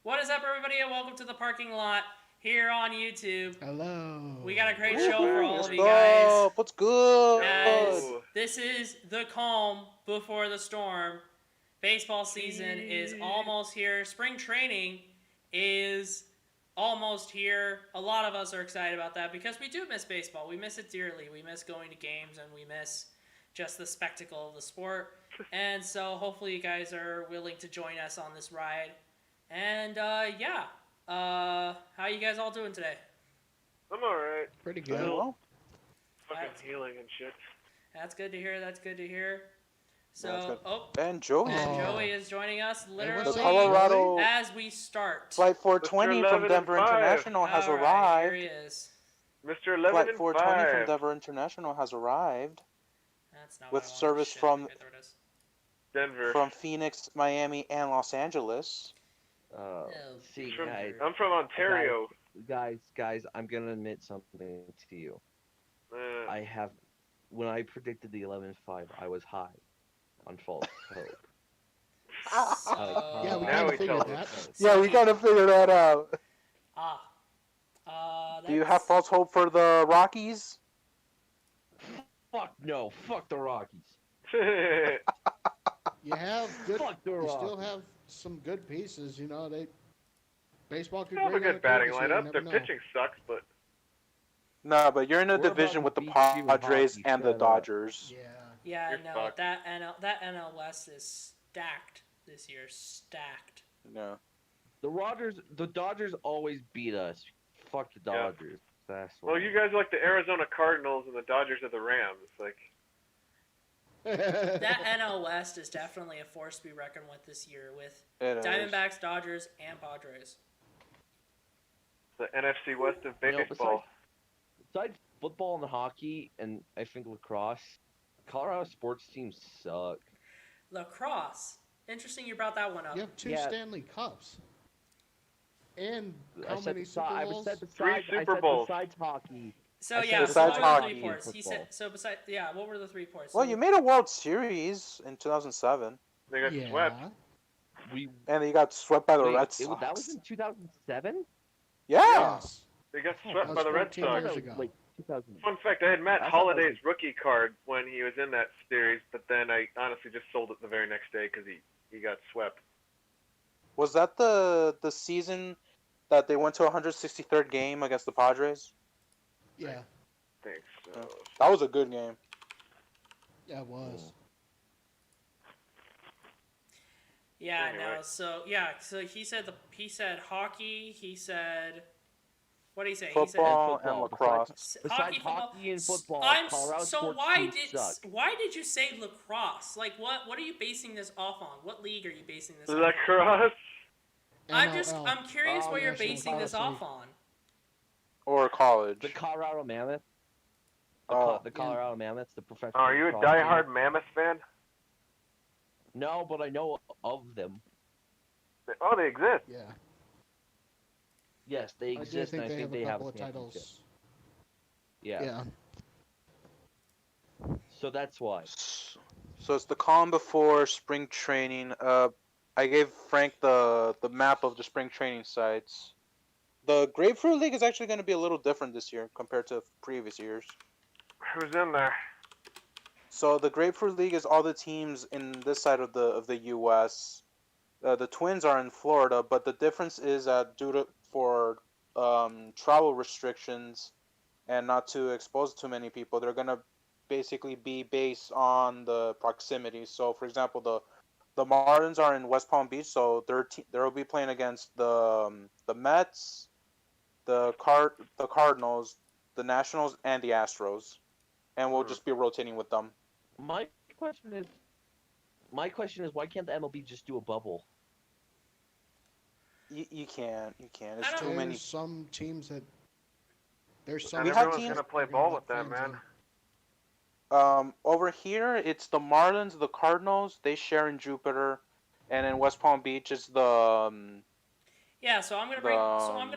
What is up, everybody, and welcome to the parking lot here on YouTube. Hello. We got a great show for all What's of you guys. up? What's good? As this is the calm before the storm. Baseball season is almost here. Spring training is almost here. A lot of us are excited about that because we do miss baseball. We miss it dearly. We miss going to games and we miss just the spectacle of the sport. And so hopefully you guys are willing to join us on this ride. And how you guys all doing today? I'm alright. Pretty good. Well, Fucking healing and shit. That's good to hear. That's good to hear. that's good. So, and Joey. and Joey is joining us literally The Colorado as we start. Flight 420 Mr. from 11 Denver and 5. International has All right, arrived. here he is. Mr. 11 Flight and 420 from 5. Denver International has arrived That's not with what I wanted. service Shit. from Okay, there it is. Denver. Phoenix, Miami, and Los Angeles. See, From- guys, I'm from Ontario. guys, I'm gonna admit something to you. When I predicted the 11-5, I was high on false hope. So, Yeah, we Now kind we of figured tell that. Yeah, we gotta figure that out. Do you have that's- false hope for the Rockies? Fuck no, fuck the Rockies. You have good. Fuck the You Rockies. still have some good pieces. You know, baseball could They have a bring out good batting coach, so you lineup. never Their know. pitching sucks, but No, but you're in a We're about division to with the beat you in Padres hockey, and the shut up. Dodgers. Yeah. Yeah, You're no, fucked. that NL West is stacked this year. Stacked. No. The Dodgers always beat us. Fuck the Yeah. Dodgers. That's well, why. you guys are like the Arizona Cardinals and the Dodgers are the Rams. It's like That NL West is definitely a force to be reckoned with this year with It is. Diamondbacks, Dodgers, and Padres. the NFC West of You know, baseball. besides football and hockey, and I think lacrosse, Colorado sports teams suck. Lacrosse. Interesting you brought that one up. You have two Yeah. Stanley Cups. And I how said many besi- Super I Bowls? said Three besides, I Super said Bowls. besides hockey. So I yeah, said so besides what were the hockey three ports? He said football. so. Besides, yeah, what were the three ports? Well, So- you made a World Series in 2007, They got Yeah. swept. We and you got swept by the wait, Red Sox. that was in 2007. Yeah. Yes. They got that swept was by the Red 14 Sox. years ago. Like 2000. Fun fact, I had Matt I thought that Holliday's was- rookie card when he was in that series, but then I honestly just sold it the very next day because he got swept. Was that the season that they went to 163rd game against the Padres? Yeah. Thanks. That was a good game. Yeah, it was. Yeah, Anyway. no. So he said hockey. He said, what did he say? Football football. and lacrosse. He said Besides football. hockey and football, Colorado So sports why teams did suck. why did you say lacrosse? Like what are you basing this off on? What league are you basing this off on? Lacrosse. NLL. I'm curious what you're National basing this Lacrosse off on. Or college. The Colorado Mammoth. Oh. The Colorado Mammoths, the professional. Oh, are you a lacrosse team. diehard Mammoth fan? No, but I know of them. Oh, they exist. Yeah. Yes, they I do exist, think and I they think have they a have couple a of championship. titles. Yeah. Yeah. So that's why. So it's the calm before spring training. I gave Frank the map of the spring training sites. The Grapefruit League is actually going to be a little different this year compared to previous years. Who's in there? So the Grapefruit League is all the teams in this side of the U.S. The Twins are in Florida, but the difference is that for travel restrictions and not to expose too many people, they're gonna basically be based on the proximity. So, for example, the Marlins are in West Palm Beach, so they'll be playing against the Mets, the Cardinals, the Nationals, and the Astros, and we'll just be rotating with them. My question is, why can't the MLB just do a bubble? You can't. It's I don't- too many. There's some teams that. There's some. And We have everyone's teams- gonna play that are ball gonna with that, let fans man. in. Over here, it's the Marlins, the Cardinals. They share in Jupiter, and in West Palm Beach, it's Yeah, so I'm gonna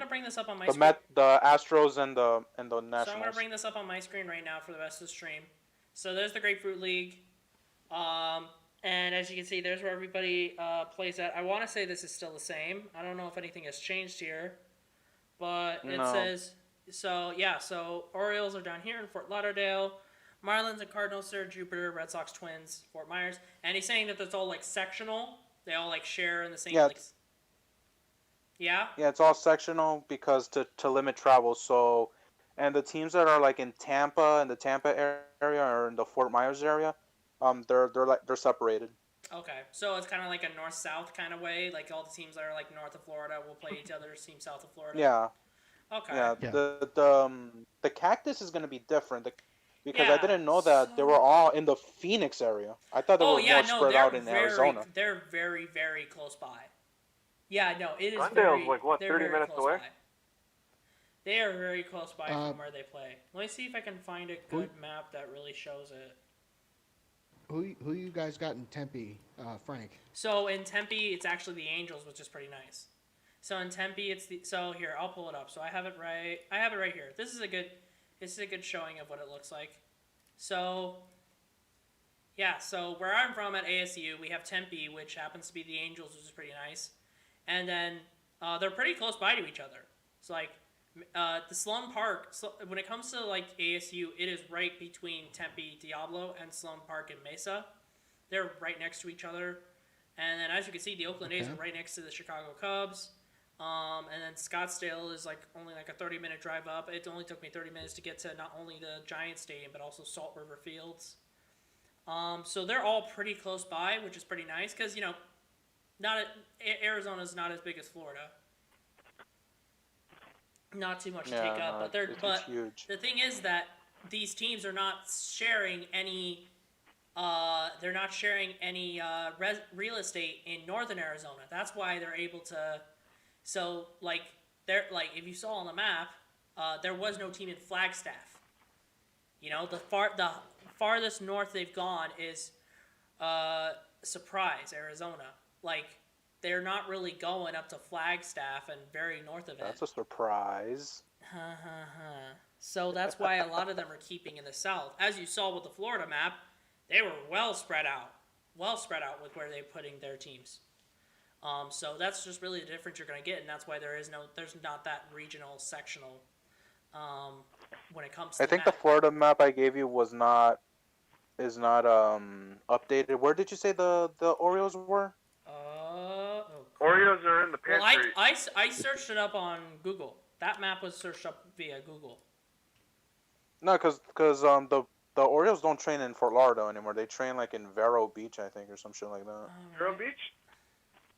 bring this up on my the screen. the Astros and the So I'm gonna Nationals. bring this up on my screen right now for the rest of the stream. So there's the Grapefruit League. And as you can see, there's where everybody plays at. I want to say this is still the same. I don't know if anything has changed here, but it No. says so. Yeah, so Orioles are down here in Fort Lauderdale. Marlins and Cardinals are Jupiter. Red Sox, Twins, Fort Myers. And he's saying that that's all like sectional. They all like share in the same Yeah. like. Yeah. Yeah, it's all sectional because to limit travel. So, and the teams that are like in Tampa and the Tampa area or in the Fort Myers area, they're separated. Okay, so it's kind of like a north-south kind of way. Like all the teams that are like north of Florida will play each other's team south of Florida. Yeah, Okay. yeah. Yeah. The Cactus is gonna be different because I Yeah. didn't know that they were So. all in the Phoenix area. I thought they Oh were yeah, more no, spread they're out in very, Arizona. they're very, very close by. Yeah, no, it is Glendale's very. like, what, they're 30 very minutes close away? by. They are very close by Uh, from where they play. Let me see if I can find a good map that really shows it. Who you guys got in Tempe, Frank? So in Tempe, it's actually the Angels, which is pretty nice. So in Tempe, it's the. So here, I'll pull it up. So I have it right. I have it right here. This is a good showing of what it looks like. So. Yeah, so where I'm from at ASU, we have Tempe, which happens to be the Angels, which is pretty nice, and then they're pretty close by to each other. It's like the Sloan Park. So when it comes to like ASU, it is right between Tempe, Diablo, and Sloan Park and Mesa. They're right next to each other, and then as you can see, the Oakland A's Okay. are right next to the Chicago Cubs. And then Scottsdale is like only like a 30-minute drive up. It only took me 30 minutes to get to not only the Giants Stadium but also Salt River Fields. So they're all pretty close by, which is pretty nice because Arizona's not as big as Florida. Not too much to take up, but it's huge. the thing is that these teams are not sharing any. They're not sharing any real estate in northern Arizona. That's why they're able to. So like if you saw on the map, there was no team in Flagstaff. The farthest north they've gone is Surprise, Arizona. Like they're not really going up to Flagstaff and very north of it. That's a surprise. So that's why a lot of them are keeping in the south. As you saw with the Florida map, they were well spread out with where they're putting their teams. So that's just really the difference you're going to get, and that's why there's not that regional sectional when it comes to I think the map. Florida map I gave you is not updated. Where did you say the Orioles were? Oreos are in the Well, pantry. I searched it up on Google. That map was searched up via Google. No, because the Orioles don't train in Fort Lauderdale anymore. They train like in Vero Beach, I think, or some shit like that. Vero Beach?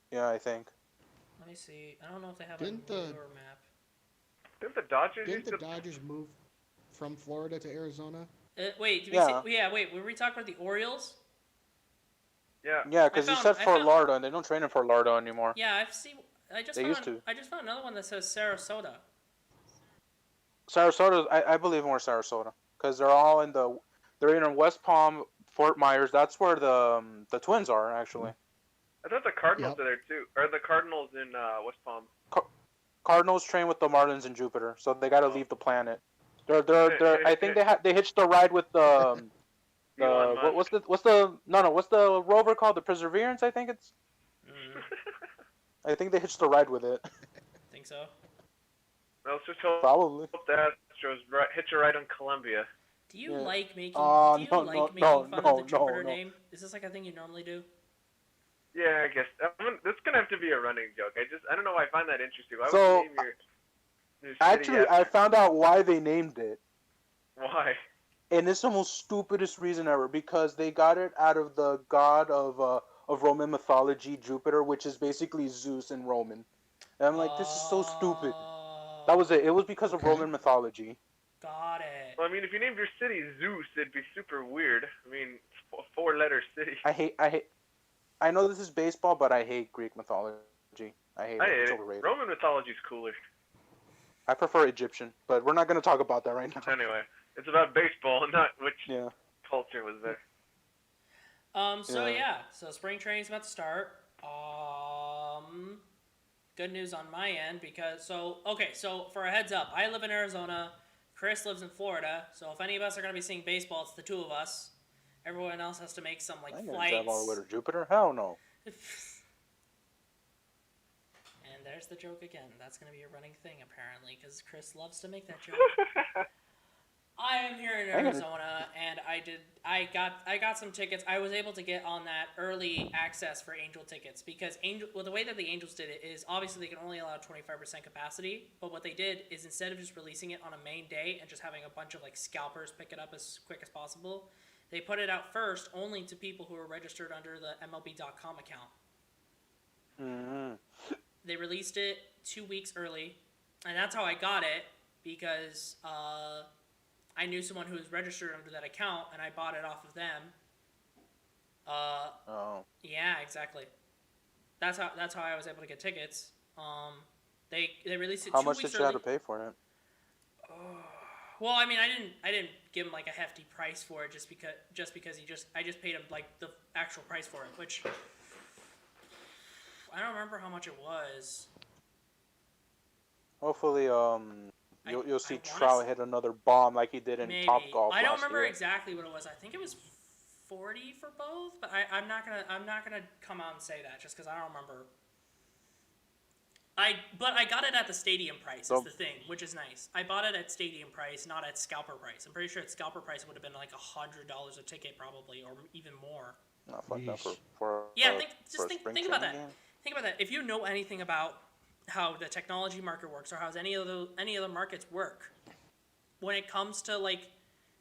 Yeah, I think. Let me see. I don't know if they have Didn't a the- newer map. Didn't the Dodgers Didn't used the to... Dodgers move from Florida to Arizona? Wait, did Yeah. we say? Wait, were we talking about the Orioles? Yeah. Yeah, because you said I Fort found- Lauderdale, and they don't train in Fort Lauderdale anymore. Yeah, They used to. I just found another one that says Sarasota. Sarasota, I believe more Sarasota, because they're in West Palm, Fort Myers. That's where the Twins are actually. I thought the Cardinals Yep. are there too. Or the Cardinals in West Palm. Cardinals train with the Marlins in Jupiter, so they got to leave the planet. They're I think they hitched a ride with the Elon Musk. what's the rover called? The Perseverance, I think it's. I think they hitched a ride with it. Think so. Well, let's just hope Probably. the Astros hitch a ride on Columbia. Do you Yeah. like making? No, do you no, like no, making no, fun no, of the no, Jupiter no. name? Is this like a thing you normally do? Yeah, I guess. This is gonna have to be a running joke. I don't know why I find that interesting. Why So, would you name your city Actually, I after- found out why they named it. Why? And it's the most stupidest reason ever, because they got it out of the god of Roman mythology, Jupiter, which is basically Zeus in Roman. And I'm like, this is so stupid. That was it. It was because of Okay. Roman mythology. Got it. Well, I mean, if you named your city Zeus, it'd be super weird. I mean, it's a four-letter city. I know this is baseball, but I hate Greek mythology. I hate I it. hate It's it. overrated. Roman mythology's cooler. I prefer Egyptian, but we're not going to talk about that right now. Anyway, it's about baseball, not which Yeah. culture was there. So spring training's about to start. Good news on my end because so for a heads up, I live in Arizona, Chris lives in Florida, so if any of us are gonna be seeing baseball, it's the two of us. Everyone else has to make some I like ain't gonna drive all the way flights. to Jupiter. Hell no. And there's the joke again. That's gonna be a running thing apparently, because Chris loves to make that joke. I am here in I ain't gonna. Arizona, and I got some tickets. I was able to get on that early access for Angel tickets because the way that the Angels did it is obviously they can only allow 25% capacity, but what they did is instead of just releasing it on a main day and just having a bunch of like scalpers pick it up as quick as possible, they put it out first only to people who are registered under the MLB.com account. Mm-hmm. They released it 2 weeks early, and that's how I got it because I knew someone who was registered under that account, and I bought it off of them. Oh. Yeah, exactly. That's how I was able to get tickets. They released it How 2 much weeks did you early. have to pay for it? Well, I mean, I didn't give him like a hefty price for it just because I just paid him like the actual price for it, which I don't remember how much it was. Hopefully, you'll see I wanna Trout hit another bomb like he did in Maybe. Top Golf I don't last remember year. exactly what it was. I think it was 40 for both, but I'm not gonna come out and say that just because I don't remember. But I got it at the stadium price. Is the thing, which is nice. I bought it at stadium price, not at scalper price. I'm pretty sure at scalper price it would have been like $100 a ticket probably, or even more. No, fuck that Yeesh. for Yeah, for a spring think about that. training game. Think about that. If you know anything about how the technology market works or how any other markets work, when it comes to like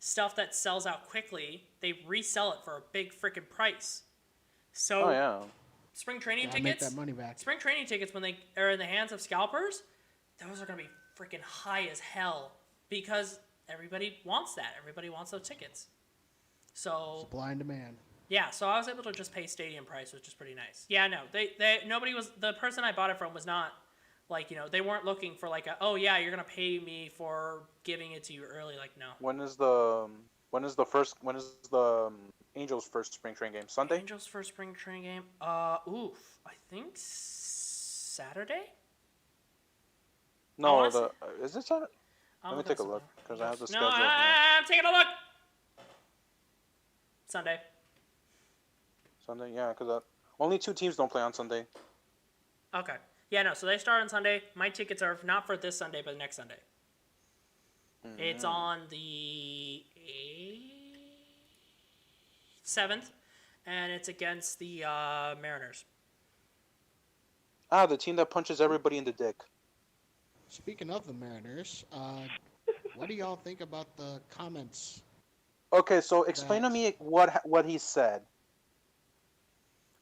stuff that sells out quickly, they resell it for a big freaking price. So Oh yeah. spring training Gotta make tickets, that money back. spring training tickets when they are in the hands of scalpers, those are gonna be freaking high as hell because everybody wants that. Everybody wants those tickets. So Supply and demand. yeah, so I was able to just pay stadium price, which is pretty nice. Yeah, no, the person I bought it from was not like, they weren't looking for like oh yeah, you're gonna pay me for giving it to you early. Like, no. When is the Angels' first spring training game? Sunday? Angels first spring training game. Oof, I think Saturday. No, wanna is it Saturday? I'll Let me look take at a look something. because I have the No, schedule here. I'm taking a look. Sunday. Sunday, yeah, because only 2 teams don't play on Sunday. Okay. Yeah, no. So they start on Sunday. My tickets are not for this Sunday, but next Sunday. It's on the 7th, and it's against the Mariners. Ah, the team that punches everybody in the dick. Speaking of the Mariners, what do y'all think about the comments? Okay, so explain to That- me what he said.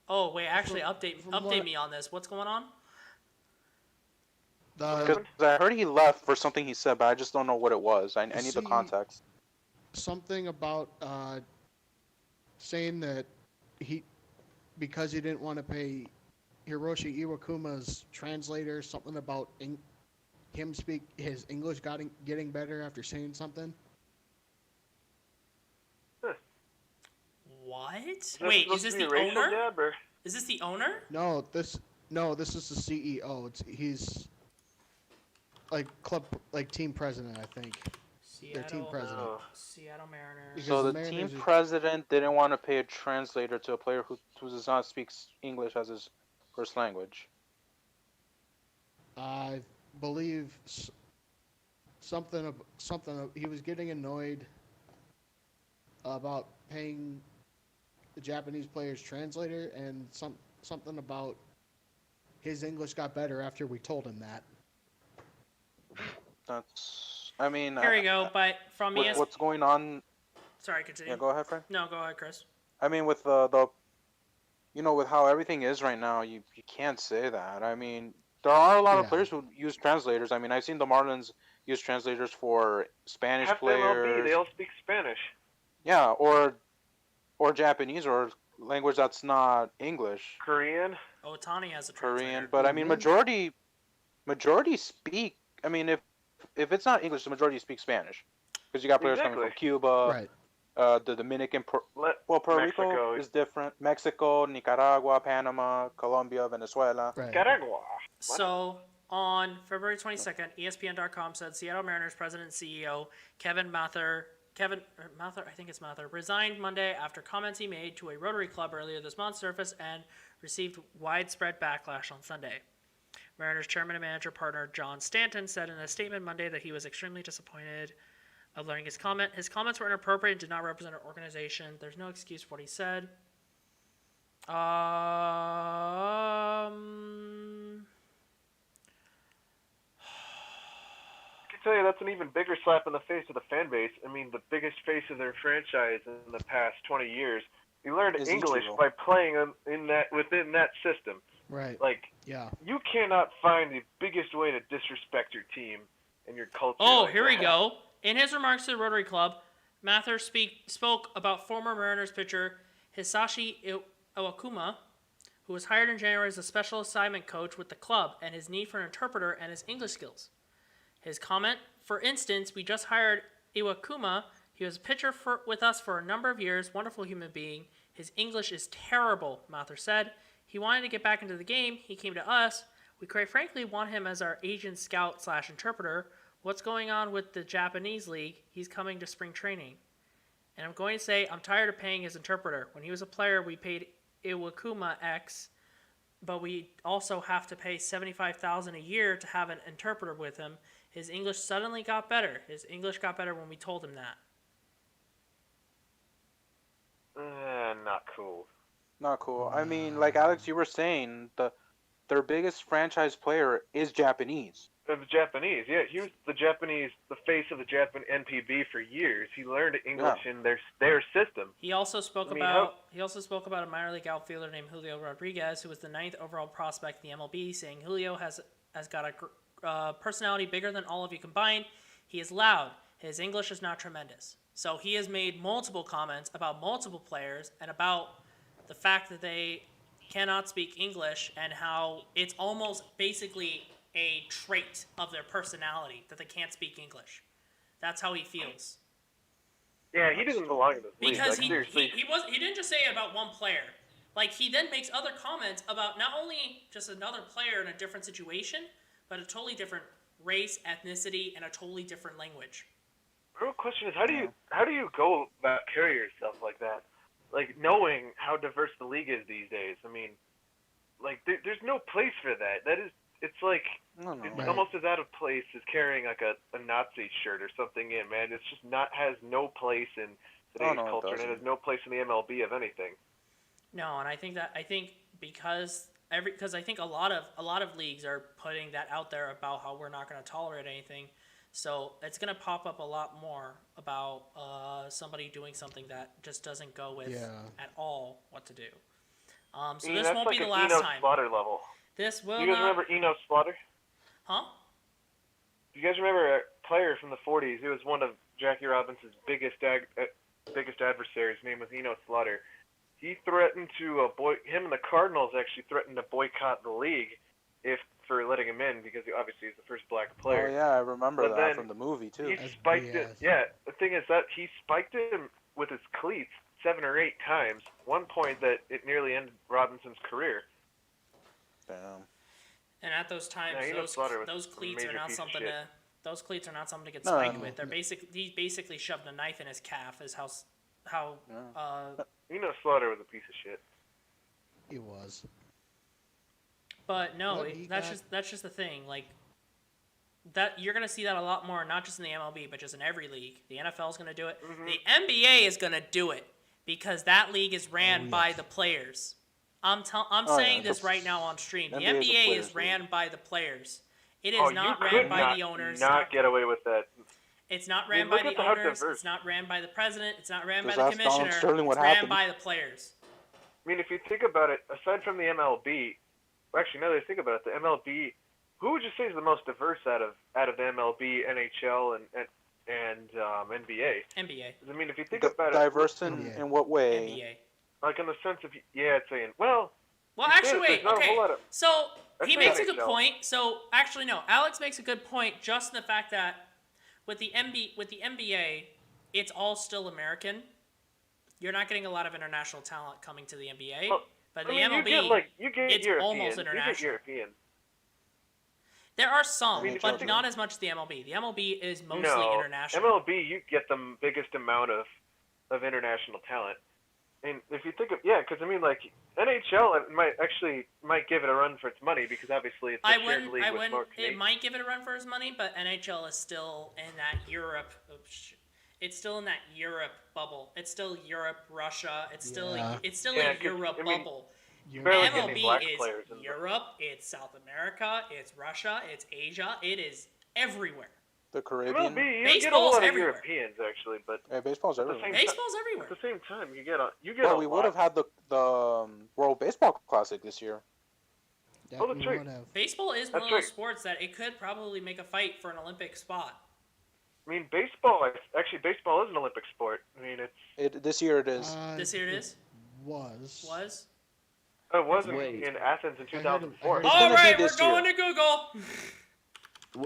Oh wait, actually, From update what- me on this. What's going on? The Because I heard he left for something he said, but I just don't know what it was. I need the See- context. something about saying that because he didn't want to pay Hiroshi Iwakuma's translator, something about his English getting better after saying something. What? Is Wait, supposed is this to be the a racial owner? jab, or? Is this the owner? No, this is the CEO. He's like team president, I think. Their team president. Oh. Seattle Mariners. Because So the the team Mariners are- president didn't want to pay a translator to a player who does not speak English as his first language. I believe something. He was getting annoyed about paying the Japanese player's translator, and something about his English got better after we told him that. That's. I mean. Here we go. But from ES. What's going on? Sorry, continue. Yeah, go ahead, Frank. No, go ahead, Chris. I mean, with the with how everything is right now, you can't say that. I mean, there are a lot of Yeah. players who use translators. I mean, I've seen the Marlins use translators for Spanish Half the MLB, players. they all speak Spanish. Yeah, or Japanese or language that's not English, Korean. Otani has a translator. Korean. But I mean, Mhm. majority speak. I mean, if it's not English, the majority speak Spanish, because you got players coming from Exactly. Cuba, Right. the Dominican. Let Puerto Mexico. Rico is different. Mexico, Nicaragua, Panama, Colombia, Venezuela. Right. Nicaragua. So on February 22nd, ESPN.com said Seattle Mariners president and CEO Kevin Mather, I think it's Mather, resigned Monday after comments he made to a Rotary Club earlier this month surfaced and received widespread backlash on Sunday. Mariners chairman and manager partner John Stanton said in a statement Monday that he was extremely disappointed of learning his comment. His comments were inappropriate and did not represent our organization. There's no excuse for what he said. I can tell you that's an even bigger slap in the face of the fan base. I mean, the biggest face of their franchise in the past 20 years. He learned Is English Ichiro. by playing within that system. Right. Like, Yeah. you cannot find the biggest way to disrespect your team and your culture. Oh, like here we that. go. In his remarks to the Rotary Club, Mather spoke about former Mariners pitcher Hisashi Iwakuma, who was hired in January as a special assignment coach with the club, and his need for an interpreter and his English skills. His comment, for instance, we just hired Iwakuma. He was a pitcher with us for a number of years, wonderful human being. His English is terrible, Mather said. He wanted to get back into the game. He came to us. We quite frankly want him as our agent scout / interpreter. What's going on with the Japanese league? He's coming to spring training. And I'm going to say I'm tired of paying his interpreter. When he was a player, we paid Iwakuma X, but we also have to pay $75,000 a year to have an interpreter with him. His English suddenly got better. His English got better when we told him that. Not cool. Not cool. I mean, like Alex, you were saying, their biggest franchise player is Japanese. The Japanese, yeah, he was the face of the Japan NPB for years. He learned English in their system. He also spoke I mean, about a minor league outfielder named Julio Rodriguez, who was the 9th overall prospect in the MLB, saying Julio has got a personality bigger than all of you combined. He is loud. His English is not tremendous. So he has made multiple comments about multiple players and about the fact that they cannot speak English and how it's almost basically a trait of their personality that they can't speak English. That's how he feels. Yeah, he doesn't belong in this league. Because Like, seriously. he didn't just say it about one player. Like, he then makes other comments about not only just another player in a different situation, but a totally different race, ethnicity, and a totally different language. The real question is, how do you go about carry yourself like that? Like, knowing how diverse the league is these days. I mean, like, there's no place for that. It's like, it's almost as out of place as carrying like a Nazi shirt or something in, man. It's just has no place in today's culture, and it has no place in the MLB of anything. No, and I think because I think a lot of leagues are putting that out there about how we're not going to tolerate anything. So it's going to pop up a lot more about somebody doing something that just doesn't go with at all what to do. So this won't be the last Eno time. Slaughter level. This will Do you guys not. remember Eno Slaughter? Huh? Do you guys remember a player from the 40s? He was one of Jackie Robinson's biggest adversaries. His name was Eno Slaughter. He threatened him and the Cardinals actually threatened to boycott the league for letting him in because obviously he's the first black player. Oh yeah, I remember But that then from the movie too. He That's spiked BS. it. Yeah, the thing is that he spiked him with his cleats 7 or 8 times. One point that it nearly ended Robinson's career. Damn. And at those times, Yeah, Eno Slaughter was those a cleats are major not piece of something shit. those cleats are not something to get No, spiked no, with. He basically shoved a knife in his calf. Is how Eno Slaughter was a piece of shit. He was. But no, But he that's got- just the thing. Like that, you're gonna see that a lot more, not just in the MLB, but just in every league. The NFL is gonna do it. Mm-hmm. The NBA is gonna do it because that league is ran by the players. I'm saying yeah, this right now on stream. The NBA is a NBA players' is ran by the players. It is Oh, not you ran could by the owners. not get away with that. It's not I mean, ran by look the at how owners. diverse- It's not ran by the president. It's not ran by Just the ask Donald commissioner. Sterling what It's ran happened. by the players. I mean, if you think about it, aside from the MLB, well, actually, now that I think about it, the MLB, who would you say is the most diverse out of the MLB, NHL, and NBA? NBA. I mean, if you think about it, Diverse Yeah. in what way? NBA. like in the sense of it's saying, well, Well, you actually, can't- wait. there's not a Okay. whole lot of- So That's he the makes a good NHL. point. So actually, no. Alex makes a good point, just in the fact that with the NBA, it's all still American. You're not getting a lot of international talent coming to the NBA. Well, But I the mean, MLB, you get it's European. almost You get international. European. There are some, I mean, but if you not as much as the MLB. The MLB is mostly no, international. MLB, you get the biggest amount of international talent. And if you think of because I mean, like NHL, it might give it a run for its money because obviously it's a shared league with more It Canadians. might give it a run for its money, but NHL is still in that Europe. It's still in that Europe bubble. It's still Europe, Russia. It's still Yeah. a Yeah, 'cause, Europe I mean, bubble. You barely get any MLB black is players in the Europe. It's South America. It's Russia. It's Asia. It is everywhere. The Caribbean. MLB, you get a Baseball's lot of everywhere. Europeans actually, but Yeah, baseball's at the everywhere. same Baseball's at everywhere. the same time, you get Well, a we lot. would have had the World Baseball Classic this year. That Oh, that's we right. would have. Baseball is one That's of those right. sports that it could probably make a fight for an Olympic spot. I mean, baseball is an Olympic sport. I mean, This year it is. This year it is. Was. it wasn't Wait. in Athens in I heard- 2004. I heard- It's All gonna be right, we're this year. going to Google.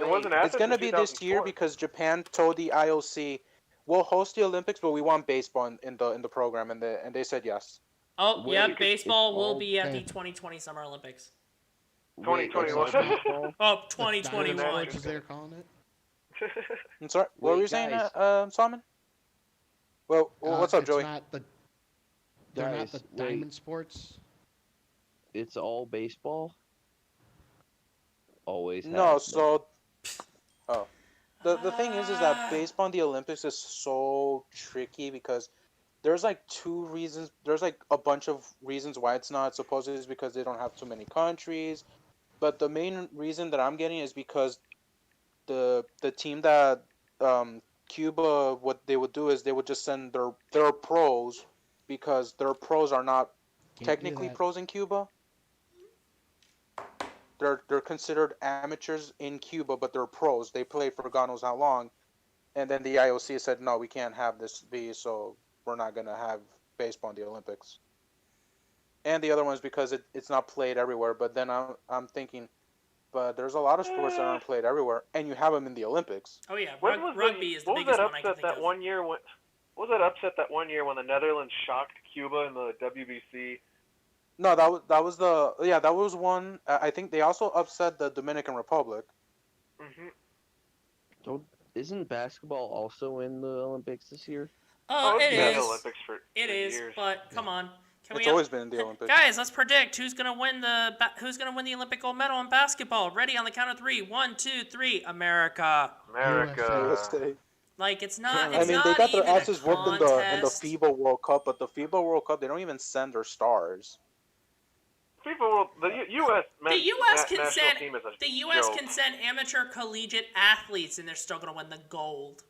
It wasn't Athens It's gonna in be this year 2004. because Japan told the IOC, "We'll host the Olympics, but we want baseball in the program," and they said yes. Oh, Wait, yeah, it's baseball will all- be at the Okay. 2020 Summer Olympics. Wait, it's 2021. all baseball? Oh, The 2021. Dynamo, as they're calling it. I'm sorry. What were Wait, you saying, guys. Simon? Well, what's up, It's Joey? They're not Guys, the wait. diamond sports. It's all baseball? Always No, has been. so the thing is that baseball in the Olympics is so tricky because there's like two reasons. There's like a bunch of reasons why it's not. Supposedly is because they don't have too many countries, but the main reason that I'm getting is because the team that Cuba, what they would do is they would just send their pros, because their pros are not Can't do technically that. pros in Cuba. They're considered amateurs in Cuba, but they're pros. They play for God knows how long, and then the IOC said no, we can't have this be, so we're not gonna have baseball in the Olympics. And the other one is because it's not played everywhere. But then I'm thinking, but there's a lot of sports that aren't played everywhere, and you have them in the Olympics. Oh, yeah, When was rugby is the what was biggest that one I can upset think that of. one year when? What was that upset that one year when the Netherlands shocked Cuba in the WBC? No, that was that was one. I think they also upset the Dominican Republic. Mm-hmm. Isn't basketball also in the Olympics this year? Oh, it's it been in is. the Olympics for It is, years. but come on. Can It's we always been in the Olympics. Guys, let's predict who's gonna win the Olympic gold medal in basketball. Ready on the count of 3. 1, 2, 3. America. America. USA. Like it's not. I It's mean, not they got their even a asses whooped in the contest. FIBA World Cup, but the FIBA World Cup they don't even send their stars. The U.S. The U.S. can national send team is a the U.S. joke. can send amateur collegiate athletes, and they're still gonna win the gold.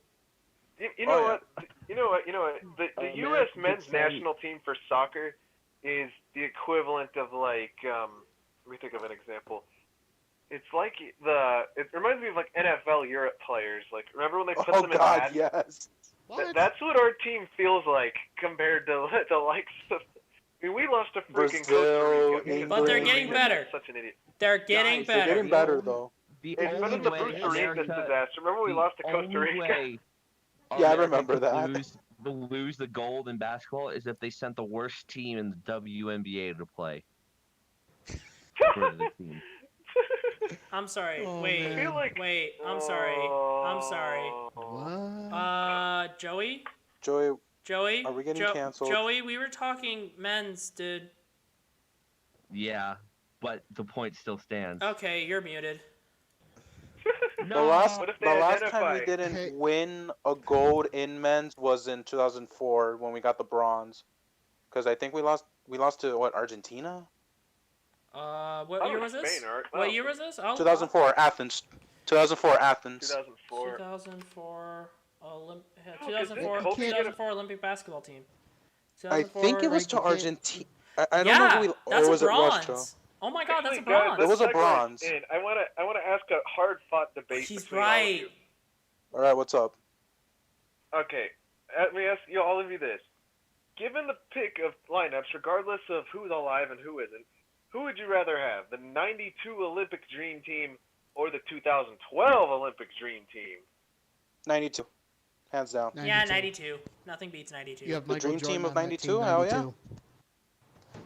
You know Oh, what? You know what? The U.S. America men's could send- national team for soccer is the equivalent of like let me think of an example. It's like it reminds me of like NFL Europe players. Like remember when they put Oh them in God, Madden? yes. What? That's what our team feels like compared to the likes of. I mean, we lost to freaking Brazil, Costa Rica. because But they're England. getting better. Such an idiot. They're getting Guys, They're better. getting better though. The It's better only than the way Bruce Arenas America, disaster. Remember we lost to Costa only Rica? way Yeah, I America remember could that. lose the gold in basketball is if they sent the worst team in the WNBA to play for the team. I'm sorry. Oh, wait. man. I feel like. Wait. I'm sorry. I'm sorry. What? Joey. Joey, are we getting canceled? Joey, we were talking men's, dude. Yeah, but the point still stands. Okay, you're muted. The last What if they time we identify? didn't Hey. win a gold in men's was in 2004 when we got the bronze. Because I think we lost to what, Argentina? What Oh, year was this? Spain, all right. What Oh. year was this? Oh, 2004 Athens. 2004 Athens. 2004. 2004 'cause 2004 didn't Kobe get a- 2004 Olympic basketball team. I think it was to Like, you can't- Argentina. I don't know Yeah, who we. that's or a was it bronze. Russia? Oh my God, that's a Actually, guys, bronze. It was a let's segue bronze. in. I wanna ask a hard-fought debate He's between all of right. you. All right, what's up? Okay, let me ask you all of you this: given the pick of lineups, regardless of who's alive and who isn't, who would you rather have, the '92 Olympic Dream Team or the 2012 Olympic Dream Team? 92, hands down. Yeah, 92. Nothing beats 92. You have The Michael dream Jordan team of on that 92? team, Hell yeah. 92.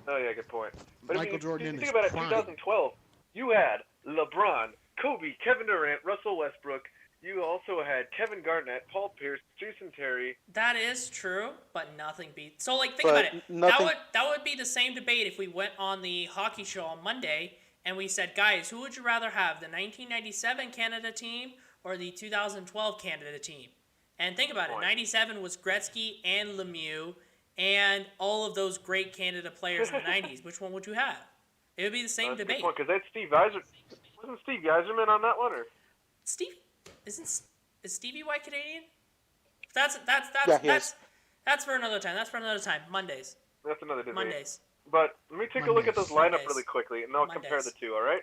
Oh yeah, good point. But Michael if you Jordan in think his about it, prime. 2012, you had LeBron, Kobe, Kevin Durant, Russell Westbrook. You also had Kevin Garnett, Paul Pierce, Jason Terry. That is true, but nothing beats. So like, think But about it. nothing- That would be the same debate if we went on the hockey show on Monday and we said, guys, who would you rather have, the 1997 Canada team or the 2012 Canada team? And think about it. 97 was Gretzky and Lemieux and all of those great Canada players in the 90s. Which one would you have? It would be the same debate. Because that's Steve Yzer. Wasn't Steve Yzerman on that one, or? Steve, is Stevie White Canadian? Yeah, he is. That's for another time. That's for another time. Mondays. That's another debate. Mondays. But let me take a look at this lineup Mondays. really quickly, and I'll compare the Mondays. two. All right?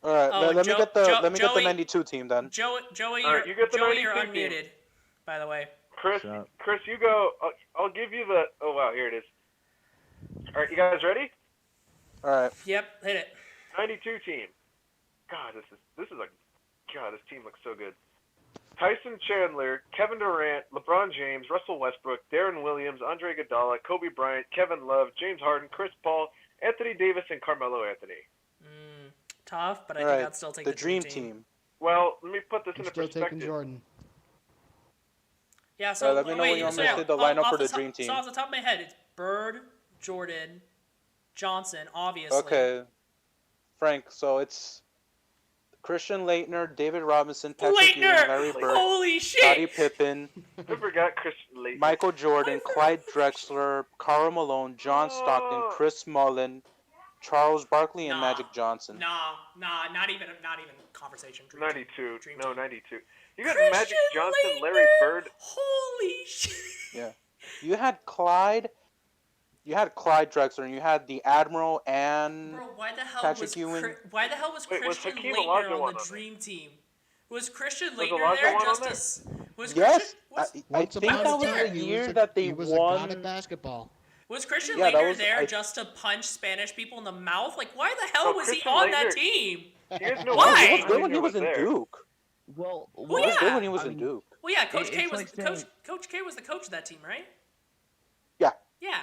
All right, Oh, let me get the Joey- 92 team then. Joey, All right, you get the Joey, you're 92 team. unmuted. By the way. Chris, What's up? Chris, you go. I'll give you the. Oh wow, here it is. All right, you guys ready? All right. Yep, hit it. 92 team. God, this is like. God, this team looks so good. Tyson Chandler, Kevin Durant, LeBron James, Russell Westbrook, Darren Williams, Andre Iguodala, Kobe Bryant, Kevin Love, James Harden, Chris Paul, Anthony Davis, and Carmelo Anthony. Tough, but I All think right. I'd still take The the dream team. team. Well, let me put this I'm into still perspective. taking Jordan. Yeah, so let me know wait, when you so understood the lineup for the dream team. So off the top of my head, it's Bird, Jordan, Johnson, obviously. Okay. Frank, so it's Christian Laettner, David Robinson, Patrick Ewing, Laettner! Larry Bird, Holy Scottie shit! Pippen, I forgot Chris Lee. Michael Jordan, Clyde Drexler, Karl Malone, John Stockton, Chris Mullen, Charles Barkley, and Nah. Magic Johnson. Nah, not even conversation. Dream team. 92. Dream No, team. 92. You got Christian Magic Johnson, Laettner! Larry Bird. Holy shit! Yeah. You had Clyde Drexler, and you had the Admiral and Bro, why the hell Patrick was Ewing. why the hell was Wait, was Christian Hakeem Laettner Olajuwon on on the there? dream team? Was Christian Was Laettner Olajuwon there on just there? as was Yes, Christian was, I Once think upon that a was time, the he year was a- that they he was a god of won. basketball. was Christian Yeah, that Laettner was- there just to punch Spanish people in the mouth? Like, why the hell No, was Christian he on that Laettner- team? He has no Why? He idea was good when he who was in there. Duke. Well, He was yeah. good when he was I in mean, Duke. Well, yeah, Coach It's K was like saying- Coach K was the coach of that team, right? Yeah. Yeah.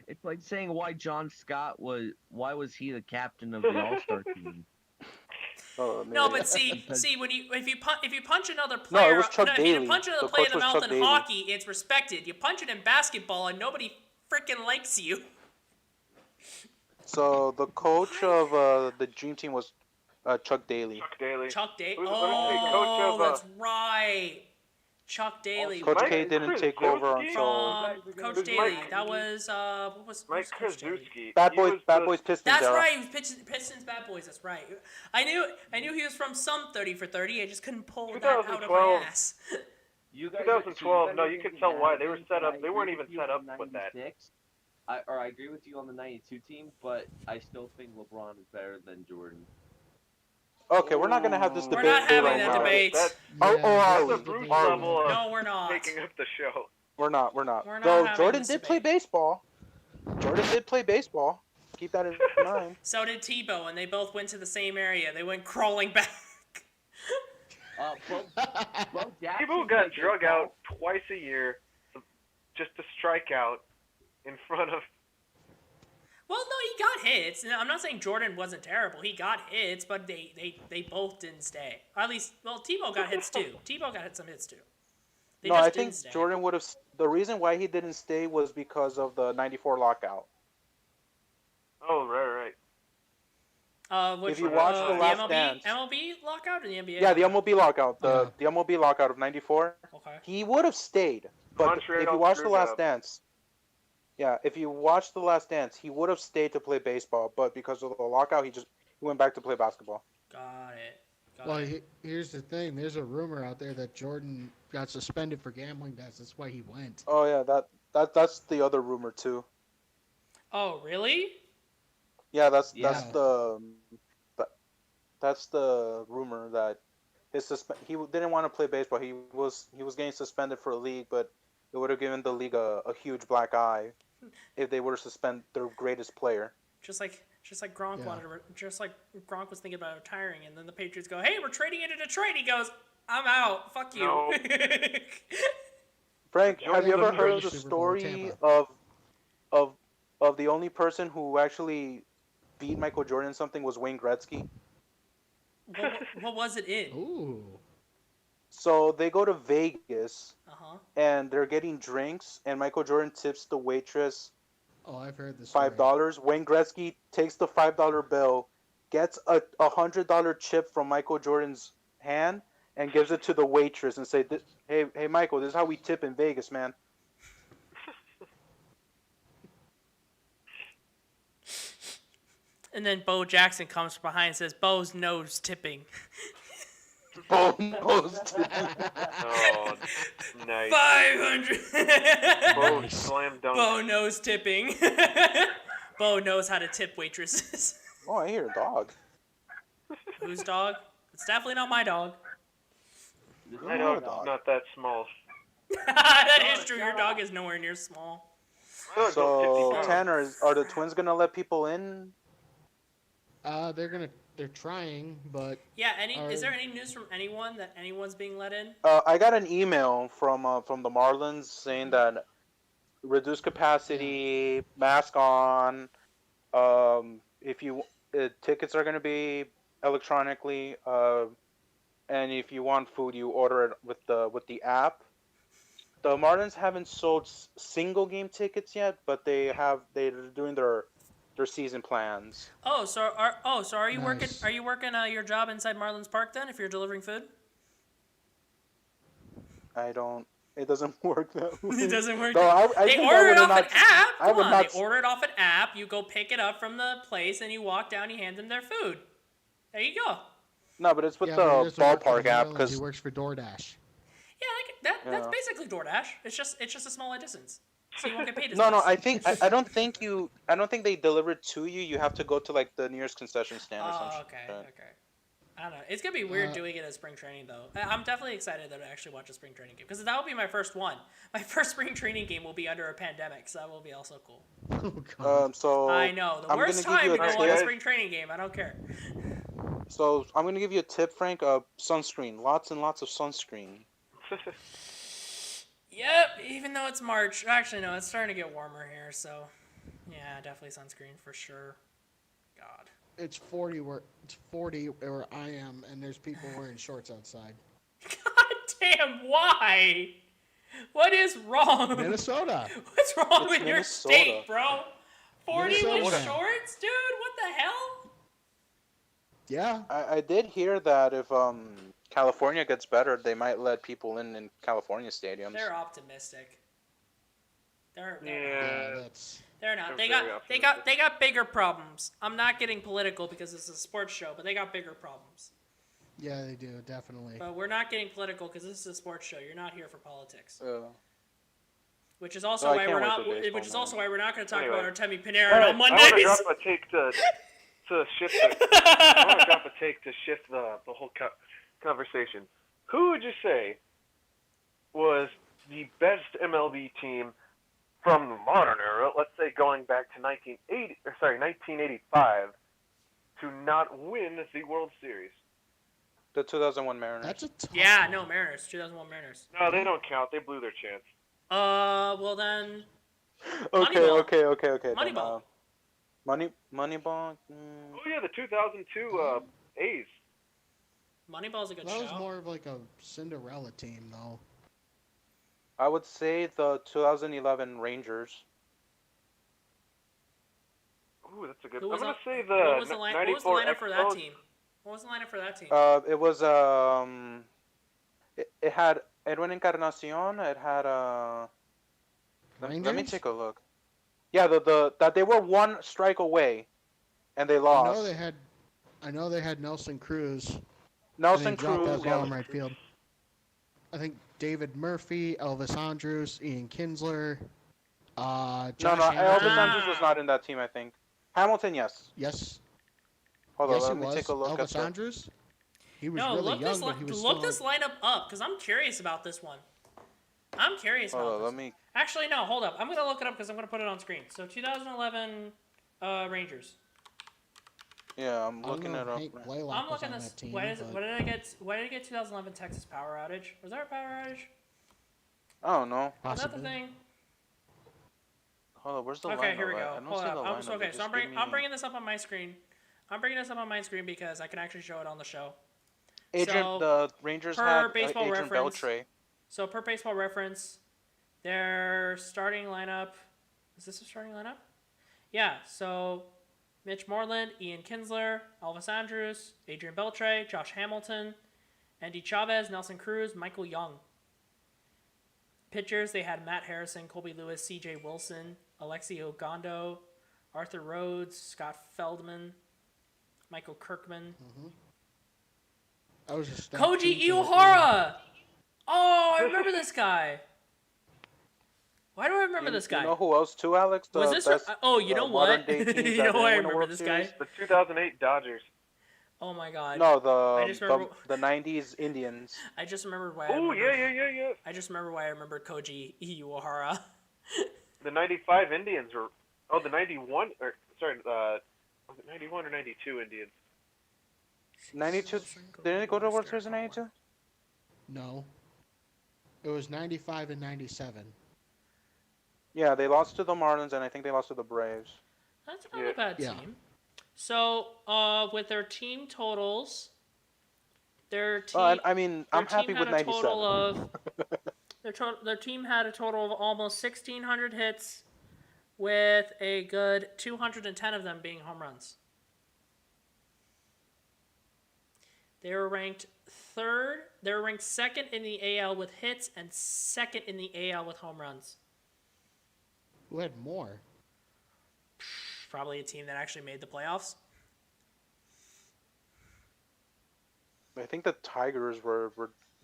It's like saying why why was he the captain of the All-Star team? Oh, No, man. but see, when if you punch another No, it player, was Chuck if you Daly. punch another The player in coach the was mouth Chuck in Daly. hockey, it's respected. You punch it in basketball, and nobody freaking likes you. So the coach of the Dream Team was Chuck Daly. Chuck Daly. Chuck Daly. Who's- let me see, coach Oh, of, that's right. Chuck Daly. Coach Mike K didn't take Krzyzewski? over until Coach Who's Daly. Mike- That was what was Mike Coach Daly? Krzyzewski. Bad He was Boys the- Pistons That's era. right. He was Pistons Bad Boys. That's right. I knew he was from some 30 for 30. I just couldn't pull that out of my 2012. ass. You guys 2012, are no, you could tell why. They were set up- they weren't even set up with that. I agree with you on the 92 team, but I still think LeBron is better than Jordan. Okay, we're not gonna have this We're debate not having right that now. debate. That's Oh, Yeah, are the we? Bruce Are we? level of No, we're not. taking up the show. We're not. We're not Though having Jordan this did play debate. baseball. Jordan did play baseball. Keep that in mind. So did Tebow, and they both went to the same area. They went crawling back. Bo Jackson People got played drug baseball. out twice a year just to strike out in front of. Well, no, he got hits. And I'm not saying Jordan wasn't terrible. He got hits, but they both didn't stay. Or at least, well, Tebow got hits too. Tebow got some hits too. They No, just I didn't think stay. Jordan would have. The reason why he didn't stay was because of the '94 lockout. Oh, right. Which, If you watch The Last MLB, Dance- MLB lockout or the NBA? Yeah, the MLB lockout. Yeah. The MLB lockout of '94. Okay. He would have stayed, but Montreal if you watch The screwed Last up. Dance, yeah, if you watch The Last Dance, he would have stayed to play baseball, but because of the lockout, he went back to play basketball. Got it. Well, here's the thing. There's a rumor out there that Jordan got suspended for gambling debts. That's why he went. Oh yeah, that's the other rumor too. Oh, really? Yeah, that's Yeah. that's the rumor that he didn't want to play baseball. He was getting suspended for a league, but it would have given the league a huge black eye if they were to suspend their greatest player. Just like Gronk Yeah. wanted to, just like Gronk was thinking about retiring, and then the Patriots go, "Hey, we're trading into Detroit." He goes, "I'm out. Fuck you." No. Frank, have you ever Jordan heard won the the Super Bowl with story Tampa. of the only person who actually beat Michael Jordan in something was Wayne Gretzky? What was it in? Ooh. So they go to Vegas Uh-huh. and they're getting drinks, and Michael Jordan tips the waitress Oh, I've heard this story. $5. Wayne Gretzky takes the $5 bill, gets a $100 chip from Michael Jordan's hand, and gives it to the waitress and say, "Hey, Michael, this is how we tip in Vegas, man." And then Bo Jackson comes from behind and says, "Bo's nose tipping." Bo knows. Oh, nice. 500. Bo Nice. slam dunk. Bo knows tipping. Bo knows how to tip waitresses. Oh, I hear a dog. Whose dog? It's definitely not my dog. My dog's not that small. That is true. Your dog is nowhere near small. My dog's So, about 50 pounds. Tanner, are the Twins gonna let people in? They're trying, but Yeah. Is there any news from anyone that anyone's being let in? I got an email from the Marlins saying that reduced capacity, mask on. If you tickets are gonna be electronically. And if you want food, you order it with the app. The Marlins haven't sold single game tickets yet, but they're doing their season plans. Oh, so are you working? Nice. Are you working your job inside Marlins Park then? If you're delivering food? I don't. It doesn't work that way. It doesn't work. No, I They think order I it would off an not. app. I Come would on, not. they order it off an app. You go pick it up from the place, and you walk down. You hand them their food. There you go. No, but it's with yeah, but he the doesn't work for ballpark the app Marlins, because he works for DoorDash. Yeah, that's Yeah. basically DoorDash. It's just a smaller distance, so you won't get paid as no, much. I don't think they deliver it to you. You have to go to like the nearest concession stand or something. Oh, okay. I don't know. It's gonna be weird doing it at spring training though. I'm definitely excited to actually watch a spring training game because that will be my first one. My first spring training game will be under a pandemic, so that will be also cool. Oh god. So I know the I'm worst gonna give time you to a go tip. on a tip. spring training game. I don't care. So I'm gonna give you a tip, Frank. Sunscreen. Lots and lots of sunscreen. Yep. Even though it's March, actually no, it's starting to get warmer here, so yeah, definitely sunscreen for sure. God. It's 40 where I am, and there's people wearing shorts outside. God damn, why? What is wrong? Minnesota. What's wrong It's with your Minnesota. state, bro? 40 with Minnesota. shorts, dude? What the hell? Yeah. I did hear that if California gets better, they might let people in California stadiums. They're optimistic. They're Yeah. That's they're not. They're They very got bigger problems. I'm not getting political because this is a sports show, but they got bigger problems. yeah, they do definitely. But we're not getting political because this is a sports show. You're not here for politics. Which is No, also I why can't we're wait not. for baseball, Which is man. also why we're not going to talk Anyway. about Artemi Panarin Alright, on I want to Mondays. drop a take to shift I want to drop a take to shift the whole conversation. Who would you say was the best MLB team from the modern era? Let's say going back to 1985 to not win the World Series. The 2001 Mariners. That's a tough Yeah, one. no, Mariners, 2001 Mariners. No, they don't count. They blew their chance. Well then, Okay. Then, Moneyball. Moneyball. Oh yeah, the 2002 A's. Moneyball's a good That was show. more of like a Cinderella team, though. I would say the 2011 Rangers. Ooh, that's a good. Who I'm was gonna on- say what was the the line, 94 what was the lineup for that Expos. team? What was the lineup for that team? It was it had Edwin Encarnacion. It had let me Rangers? take a look. Yeah, that they were one strike away, and they I lost. know they had Nelson Cruz. Nelson and he dropped Cruz. that ball in right field. I think David Murphy, Elvis Andrus, Ian Kinsler, No, Josh Elvis Hamilton. Andrus was not in that team. I think Hamilton, yes. Yes, Hold yes, on, he let me was. take a look at Elvis the. Andrus. He was No, really look young, this but he was look still this lineup up because I'm curious about this one. I'm curious about Hold on, this. let me. Actually, no, hold up. I'm gonna look it up because I'm gonna put it on screen. So 2011 Rangers. Yeah, I'm I don't looking know it if up. Hank right. Blaylock I'm was looking on this. that team. Why did but Why did it get 2011 Texas power outage? Was there a power outage? I don't know. Was that the possibly. thing? Hold on, where's the Okay, lineup? here we I go. don't Hold see up. the lineup. Okay, It so just I'm gave I'm me- bringing this up on my screen. I'm bringing this up on my screen because I can actually show it on the show. The Rangers per had Baseball Adrian Reference- Beltre. So per Baseball Reference, their starting lineup. Is this a starting lineup? Yeah. So Mitch Moreland, Ian Kinsler, Elvis Andrews, Adrian Beltre, Josh Hamilton, Andy Chavez, Nelson Cruz, Michael Young. Pitchers, they had Matt Harrison, Colby Lewis, C.J. Wilson, Alexi Ogando, Arthur Rhodes, Scott Feldman, Michael Kirkman, I was just Koji Iwahara! Oh, I remember this guy. Why do I remember this guy? You know who else too, Alex? Was this? Best, Oh, you know modern what? day teams You know that why I didn't win a remember World this Series? guy? The 2008 Dodgers. Oh my god. No, I just remember. the 90s Indians. I just remembered why. Oh yeah. I just remember why I remembered Koji Iwahara. The 95 Indians were. Oh, the 91. Or sorry, was it 91 or 92 Indians? 92. Didn't they go to the World Series in 92? No. It was 95 and 97. Yeah, they lost to the Marlins, and I think they lost to the Braves. That's not a bad Yeah. team. So, with their team totals, their team. I mean, I'm happy with 97. Their team had a total of almost 1,600 hits, with a good 210 of them being home runs. They were ranked third. They were ranked second in the AL with hits and second in the AL with home runs. Who had more? Probably a team that actually made the playoffs. I think the Tigers were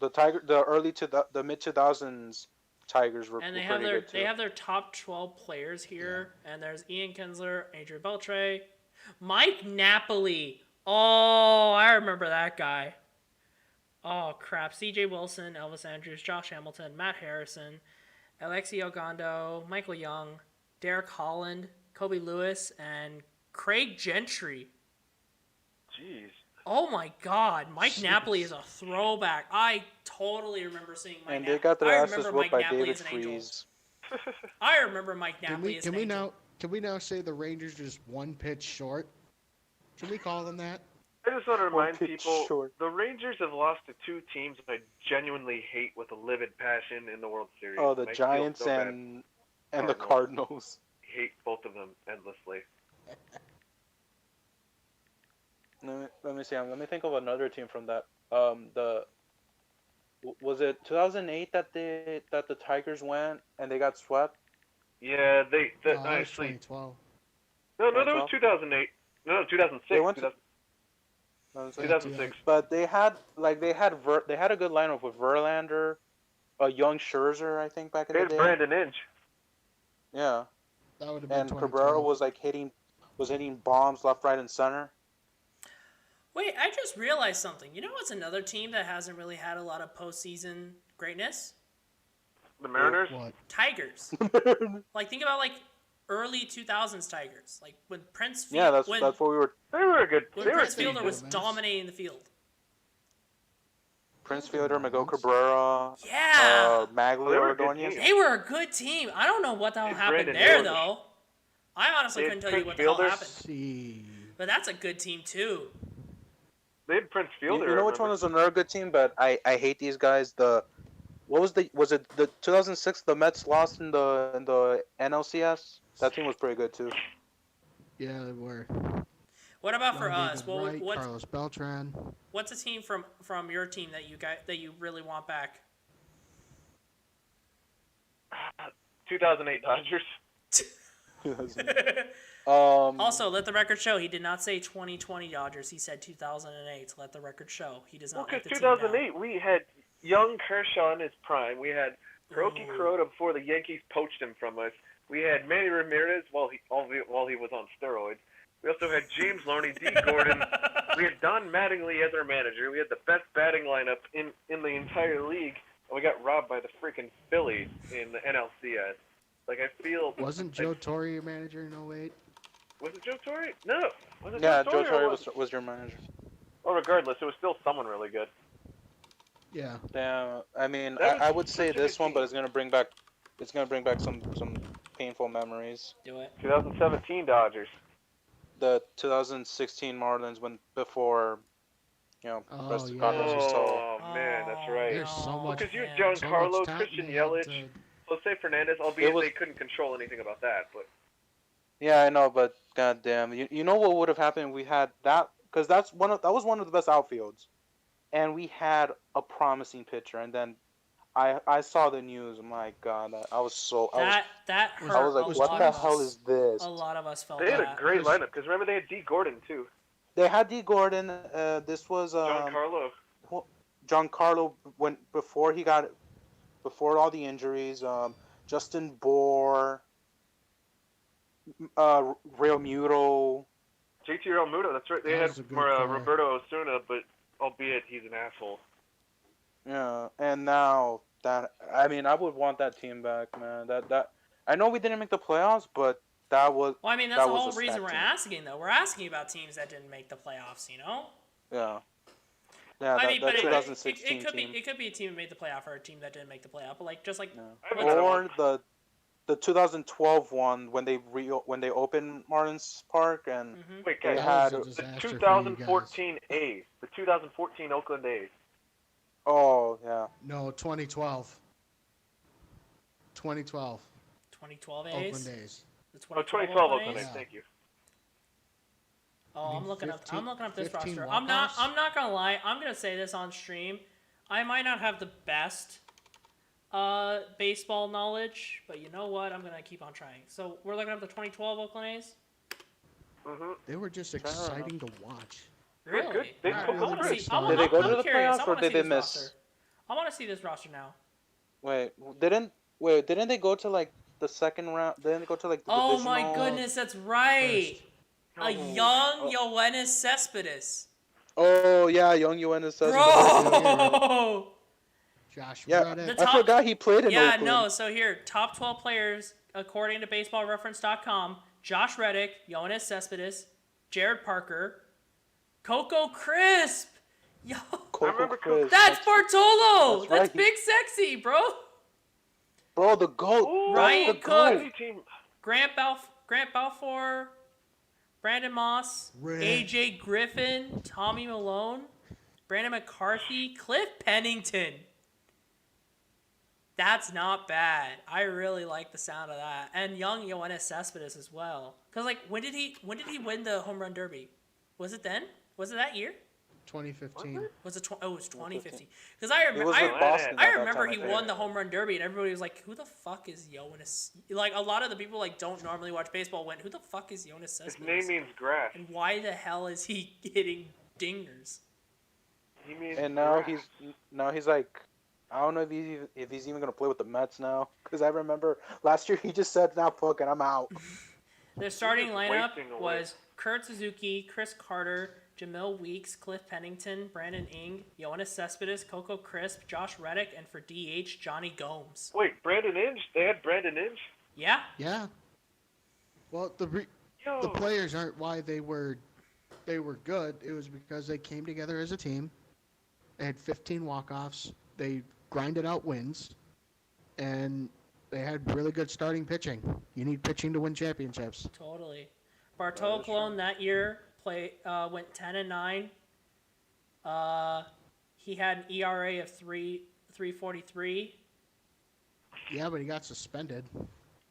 the early to the mid 2000s Tigers were And they were have pretty their good too. they have their top 12 players here, and there's Ian Kinsler, Adrian Beltre, Mike Napoli. Oh, I remember that guy. Oh crap! C.J. Wilson, Elvis Andrews, Josh Hamilton, Matt Harrison, Alexi Ogando, Michael Young, Derek Holland, Kobe Lewis, and Craig Gentry. Jeez. Oh my God, Mike Napoli is a throwback. I totally remember seeing Mike. And they got their I asses remember whooped Mike by Napoli David as an angel. Freeze. I remember Mike Napoli as an angel. Can we now say the Rangers just one pitch short? Should we call them that? I just want to remind pitch people, short. the Rangers have lost to two teams I genuinely hate with a livid passion in the World Series. Oh, the I feel Giants so bad. and the Cardinals. Hate both of them endlessly. Let me see. Let me think of another team from that. Was it 2008 that the Tigers went and they got swept? Yeah, That was honestly. 2012. No, that was 2008. No, 2006. They went to- 2000 No, it's like- 2006. But they had a good lineup with Verlander, a young Scherzer, I think back in They the had day. Brandon Inge. Yeah, That would have been and 2012. Cabrera was hitting bombs left, right, and center. Wait, I just realized something. You know what's another team that hasn't really had a lot of postseason greatness? The Mariners. What? Tigers. Like, think about, like, early 2000s Tigers. Like, when Prince Yeah, that's when, what we were. They were a good. when They were Prince decent. Fielder was decent. dominating the field. Prince Fielder, Miguel Cabrera, Yeah. They Maglia were a good Ordonez. team. They were a good team. I don't know what the hell Hey, happened Brandon, there, they were- though. I honestly They couldn't had tell you Prince what the hell Fielder. happened. See. But that's a good team, too. They had Prince Fielder. You know I which one remember. was another good team, but I hate these guys. Was it the 2006 the Mets lost in the NLCS? That team was pretty good too. Yeah, they were. What about for Ron us? David Wright, What's Carlos Beltran. what's a team from your team that you really want back? 2008 Dodgers. Also, let the record show he did not say 2020 Dodgers. He said 2008. Let the record show he does Well, not like because the team now. 2008 we had young Kershaw in his prime. We had Hiroki Ooh. Kuroda before the Yankees poached him from us. We had Manny Ramirez while he was on steroids. We also had James Loney, D. Gordon. We had Don Mattingly as our manager. We had the best batting lineup in the entire league, and we got robbed by the freaking Phillies in the NLCS. Like, I feel... Wasn't Joe Torre your manager in 08? Was it Joe Torre? No. Was it Yeah, Joe Joe Torre? Torre was your manager. Well, regardless, it was still someone really good. Yeah. Damn, I mean, That was I would say such a this good one, but team. it's gonna bring back some painful memories. Do it. 2017 Dodgers. the 2016 Marlins when before Oh, rest yeah. God rest his soul. Oh man, that's right. There's so much, Because you man. had so much Giancarlo, talent Christian they had Yelich, to- Jose Fernandez, It albeit was they couldn't control anything about that. But Yeah, I know, but goddamn, you know what would have happened? We had that because that was one of the best outfields, and we had a promising pitcher, and then I saw the news. My God, I was so That Was- I hurt was like, a was what lot the of hell us. is this? A lot of us felt they had a that. great Was- lineup. Because remember they had D Gordon too. They had D Gordon. This was Giancarlo. Giancarlo when before all the injuries. Justin Bohr, Real Muto. JT Realmuto, that's right. They That had was a good core. Roberto Osuna, but albeit he's an asshole. Yeah, and now that I mean, I would want that team back, man. That I know we didn't make the playoffs, but that was Well, I mean, that's that the was whole a reason stacked we're team. asking, though. We're asking about teams that didn't make the playoffs, you know? Yeah, yeah. I mean, That but 2016 it could team. be it could be a team that made the playoff or a team that didn't make the playoff, but like just like Yeah. I haven't Or the 2012 one when they opened Marlins Park and mhm. Wait, they guys. had That was a The disaster for you 2014 A's. The 2014 Oakland A's. oh yeah. No, 2012. 2012. 2012 A's. Oakland A's. The Oh, 2012 Oakland Oakland A's? A's. Thank you. Oh, I I'm mean, looking up. 15 I'm looking up this 15 roster. walk-offs? I'm not gonna lie. I'm gonna say this on stream. I might not have the best baseball knowledge, but you know what? I'm gonna keep on trying. So we're looking up the 2012 Oakland A's. Mhm. They were just enough. exciting to watch. They're good. Really? They Yeah, took really over. good See, start. Did they go to I'm the curious. playoffs I or want to did see they this miss? roster. I want to see this roster now. Didn't they go to like the second round? Didn't they go to like the Oh my divisional? goodness, that's right. A No. young Yoenis Cespedes. Oh yeah, young Yoenis says. Bro! Josh Yeah, Reddick. The I top- forgot he played in Yeah, Oakland. no, so here, top 12 players, according to baseballreference.com, Josh Reddick, Yoenis Cespedes, Jared Parker, Coco Crisp. Yo, Coco I remember Crisp. that's Bartolo. That's That's right. Big Sexy, bro. Bro, the GOAT. Ooh, Ryan That's the Cook. GOAT. Any team. Grant Balfour, Brandon Moss, Rick. AJ Griffin, Tommy Malone, Brandon McCarthy, Cliff Pennington. That's not bad. I really like the sound of that. And young Yoenis Cespedes as well. Cause like when did he win the home run derby? Was it then? Was it that year? 2015. Was it it was 2015. Because I It remember was with Boston. I at that remember time, he think. won the home run derby and everybody was like, "Who the fuck is Yoenis?" Like a lot of the people like don't normally watch baseball went, "Who the fuck is Yoenis His Cespedes?" name means grass. And why the hell is he hitting dingers? He means And now grass. he's like, I don't know if he's even gonna play with the Mets now. Because I remember last year he just said, "Nah, fuck it, I'm out." Their starting just lineup wasting away. was Kurt Suzuki, Chris Carter, Jamil Weeks, Cliff Pennington, Brandon Ing, Yoenis Cespedes, Coco Crisp, Josh Reddick, and for DH, Johnny Gomes. Wait, Brandon Inge? They had Brandon Inge? Yeah? Yeah. Well, Yo. the players aren't why they were good. It was because they came together as a team. They had 15 walk-offs. They grinded out wins, and they had really good starting pitching. You need pitching to win championships. Totally. Bartolo Colon that year went 10-9. He had an ERA of 3.43. Yeah, but he got suspended.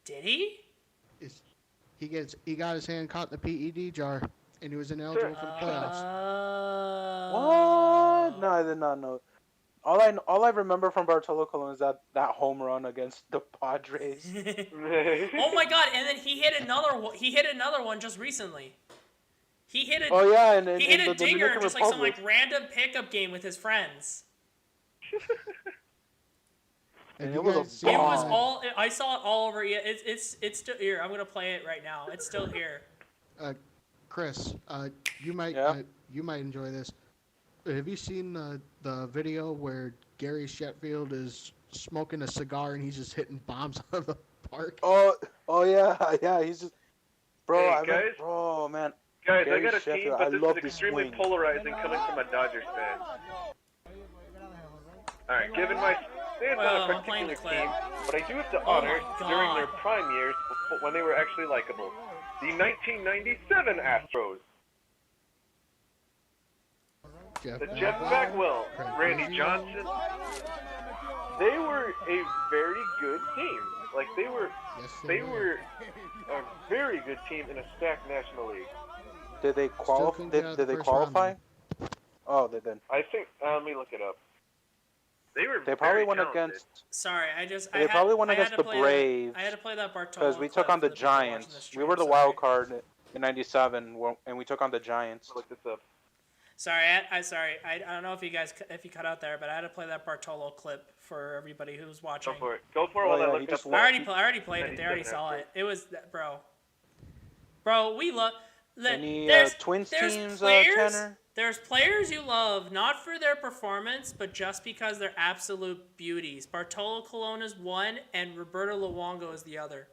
Did he? He got his hand caught in the PED jar, and he was ineligible for the playoffs. What? No, I did not know. All I remember from Bartolo Colon is that home run against the Padres. Oh my god! And then he hit another one. He hit another one just recently. He hit a Oh yeah, and he hit a the dinger Dominican in just like some Republic. like random pickup game with his friends. Have And you it was a guys seen, It was Oh. all. I saw it all over. It's still here. I'm gonna play it right now. It's still here. Chris, you might Yeah? you might enjoy this. Have you seen the video where Gary Sheffield is smoking a cigar and he's just hitting bombs out of the park? Oh yeah, he's just, bro. Hey, guys? Bro, man. Guys, Gary I got a Sheffield, team, I but this love is his extremely swing. polarizing coming from a Dodgers fan. Alright, given my stance Well, on a I'm playing particular the clip. team, but I do have to Oh honor my during God. their prime years when they were actually likable. the 1997 Astros. The Jeff Bagwell, Randy Johnson. They were a very good team. Like they were a very good team in a stacked National League. Did they qualify? couldn't get out of Did the they first round, qualify? Oh, they did. I think. Let me look it up. They were. They probably very went talented. against. Sorry, They probably went against the Braves. I had to play that Bartolo Because we took clip on the for people watching Giants. stream, We were the sorry. wild card in '97, and we took on the Giants. Look this up. Sorry, I don't know if you cut out there, but I had to play that Bartolo clip for everybody who's watching. Go for it. Go for it Oh, while yeah, I he look just up. I already played it. They already 97 saw Astros. it. It was bro. We love. Any There's Twins teams, players. Tanner? There's players you love not for their performance, but just because they're absolute beauties. Bartolo Colon is one, and Roberto Luongo is the other.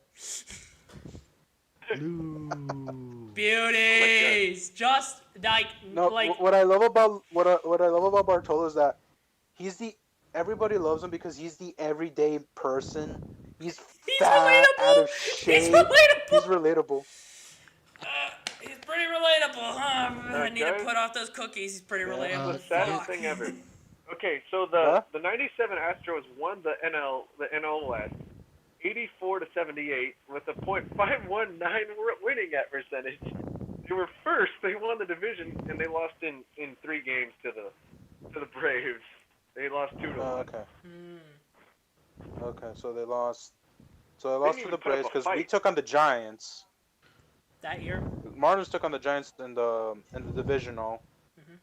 Blue. Beauties, just like No, what I love about Bartolo is that everybody loves him because he's the everyday person. He's fat, relatable. out of He's shape. relatable. He's relatable. He's pretty relatable, huh? I need to guys? put off those cookies. He's pretty relatable. The saddest Fuck. thing ever. Okay, so Huh? the '97 Astros won the NL West, 84-78, with a .519 winning at percentage. They were first. They won the division, and they lost in 3 games to the Braves. They lost 2-1. Okay. Hmm. Okay, so they lost. So they lost to even the put up Braves a because we fight. took on the Giants. That year. Marlins took on the Giants in the divisional,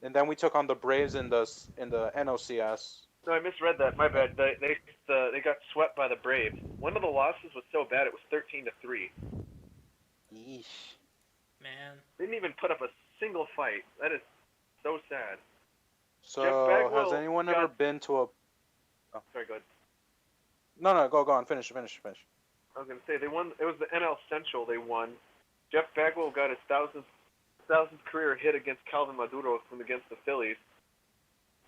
and then we took on the Braves in the NLCS. No, I misread that. My bad. They got swept by the Braves. One of the losses was so bad it was 13-3. Yeesh. Man. They didn't even put up a single fight. That is so sad. So Jeff Bagwell has anyone got- ever been to a? Sorry, go ahead. No, go on. Finish. I was gonna say they won. It was the NL Central. They won. Jeff Bagwell got his thousandth career hit against Calvin Maduro against the Phillies.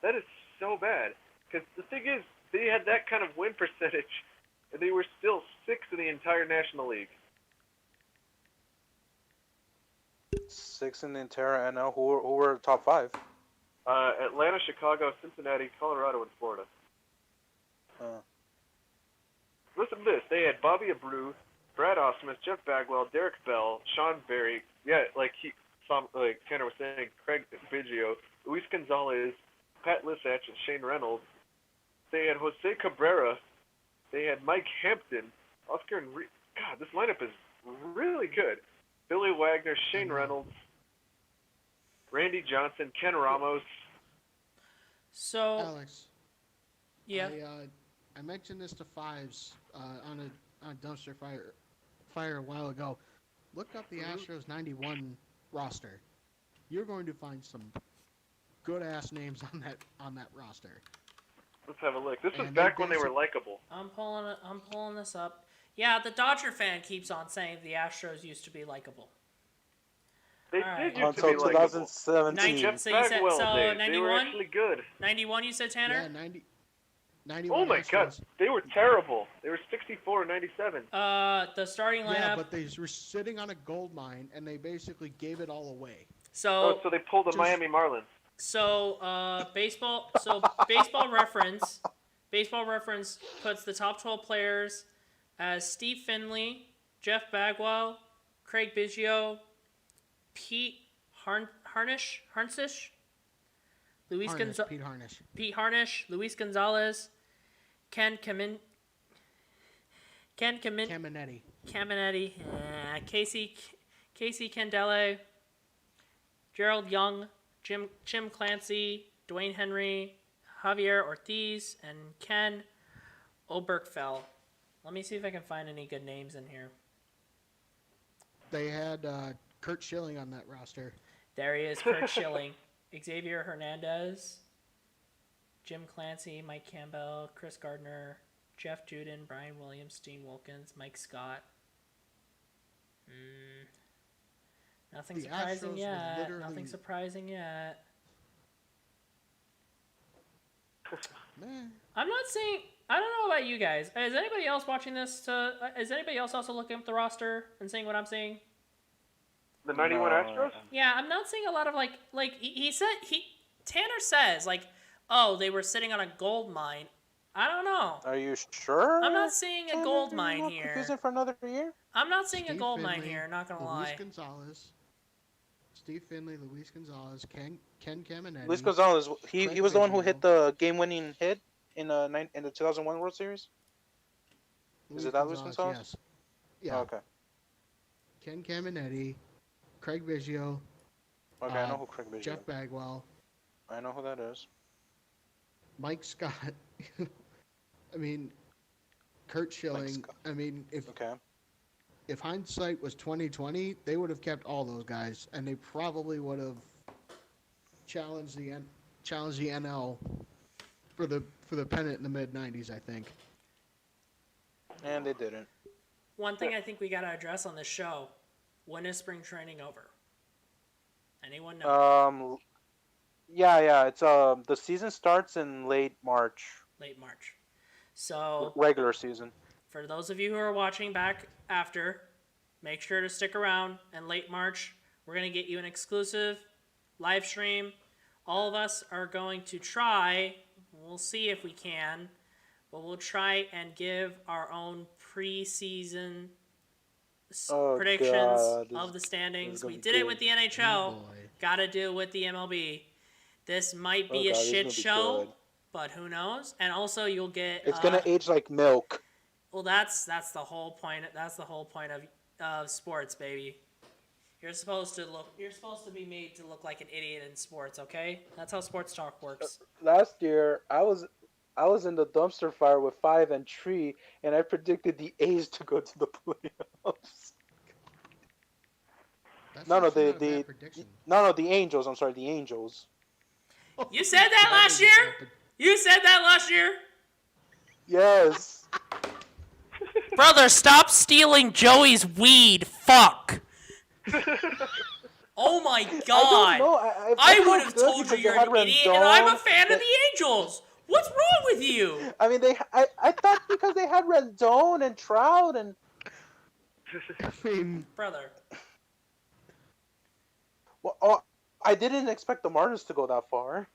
That is so bad. Because the thing is, they had that kind of win percentage, and they were still 6th in the entire National League. 6 in the entire NL. Who were top 5? Atlanta, Chicago, Cincinnati, Colorado, and Florida. Listen to this. They had Bobby Abreu, Brad Ausmus, Jeff Bagwell, Derek Bell, Sean Berry. Yeah, like Tanner was saying, Craig Biggio, Luis Gonzalez, Pat Lisach, and Shane Reynolds. They had Jose Cabrera. They had Mike Hampton, Oscar and God, this lineup is really good. Billy Wagner, Shane Reynolds, Randy Johnson, Ken Ramos. So Alex. yeah. I mentioned this to Fives on a dumpster fire a while ago. Look up the Astros '91 roster. You're going to find some good ass names on that roster. Let's have a look. This was And back they when they were basic- likable. I'm pulling this up. Yeah, the Dodger fan keeps on saying the Astros used to be likable. They Alright. did used to Until be likable. 2017. Jeff So you said- Bagwell so days, they 91? were actually good. 91, you said, Tanner? Yeah, 91 Oh my God, Astros. they were terrible. They were 64-97. The starting lineup. Yeah, but they were sitting on a gold mine and they basically gave it all away. Oh, so they pulled the just- Miami Marlins. Baseball reference puts the top 12 players as Steve Finley, Jeff Bagwell, Craig Biggio, Pete Harnish, Pete Harnish. Pete Harnish, Luis Gonzalez, Caminetti, Casey Candele, Gerald Young, Jim Clancy, Dwayne Henry, Javier Ortiz, and Ken Oberkfell. Let me see if I can find any good names in here. They had Kurt Schilling on that roster. There he is, Kurt Schilling, Xavier Hernandez, Jim Clancy, Mike Campbell, Chris Gardner, Jeff Juden, Brian Williams, Dean Wilkins, Mike Scott. Nothing The surprising Astros were yet. literally- Nothing surprising yet. Man, I'm not saying. I don't know about you guys. Is anybody else watching this? Is anybody else also looking up the roster and seeing what I'm seeing? The 91 Astros? Yeah, I'm not seeing a lot of he said Tanner says oh, they were sitting on a gold mine. I don't know. Are you sure? I'm not seeing a gold mine not here. confusing for another year? I'm not seeing a Steve gold mine Finley, here, not gonna Luis lie. Gonzalez, Steve Finley, Luis Gonzalez, Ken Caminetti. Luis Gonzalez, he Craig was the one who Biggio. hit the game-winning hit in the 2001 World Series. Is it that Luis Gonzalez? Yes. Yeah. Oh, okay. Ken Caminetti, Craig Biggio, Okay, I know who Craig Biggio Jeff is. Bagwell, I know who that is. Mike Scott. I mean, Kurt Schilling. Scott. I mean, Okay. if hindsight was 2020, they would have kept all those guys, and they probably would have challenged the NL for the pennant in the mid '90s. I think. And they didn't. One thing I think we gotta address on this show: when is spring training over? Anyone know? Yeah. It's the season starts in late March. Late March. So Regular season. for those of you who are watching back after, make sure to stick around. And late March, we're going to get you an exclusive live stream. All of us are going to try, we'll see if we can, but we'll try and give our own preseason predictions of the standings. We did it with the NHL. Got to do it with the MLB. This might be a shit show, but who knows? And also, you'll get. It's gonna age like milk. Well, that's the whole point. That's the whole point of sports, baby. You're supposed to be made to look like an idiot in sports. Okay, that's how sports talk works. Last year, I was in the dumpster fire with 5 and 3, and I predicted the A's to go to the playoffs. No, the Angels. I'm sorry, the Angels. You said that last year? You said that last year? Yes. Brother, stop stealing Joey's weed. Fuck. Oh my god. I don't know. I would have told you you're an idiot, and I'm a fan of the Angels. What's wrong with you? I mean, I thought because they had Rendon and Trout and. I mean, Brother. Well, I didn't expect the Marlins to go that far.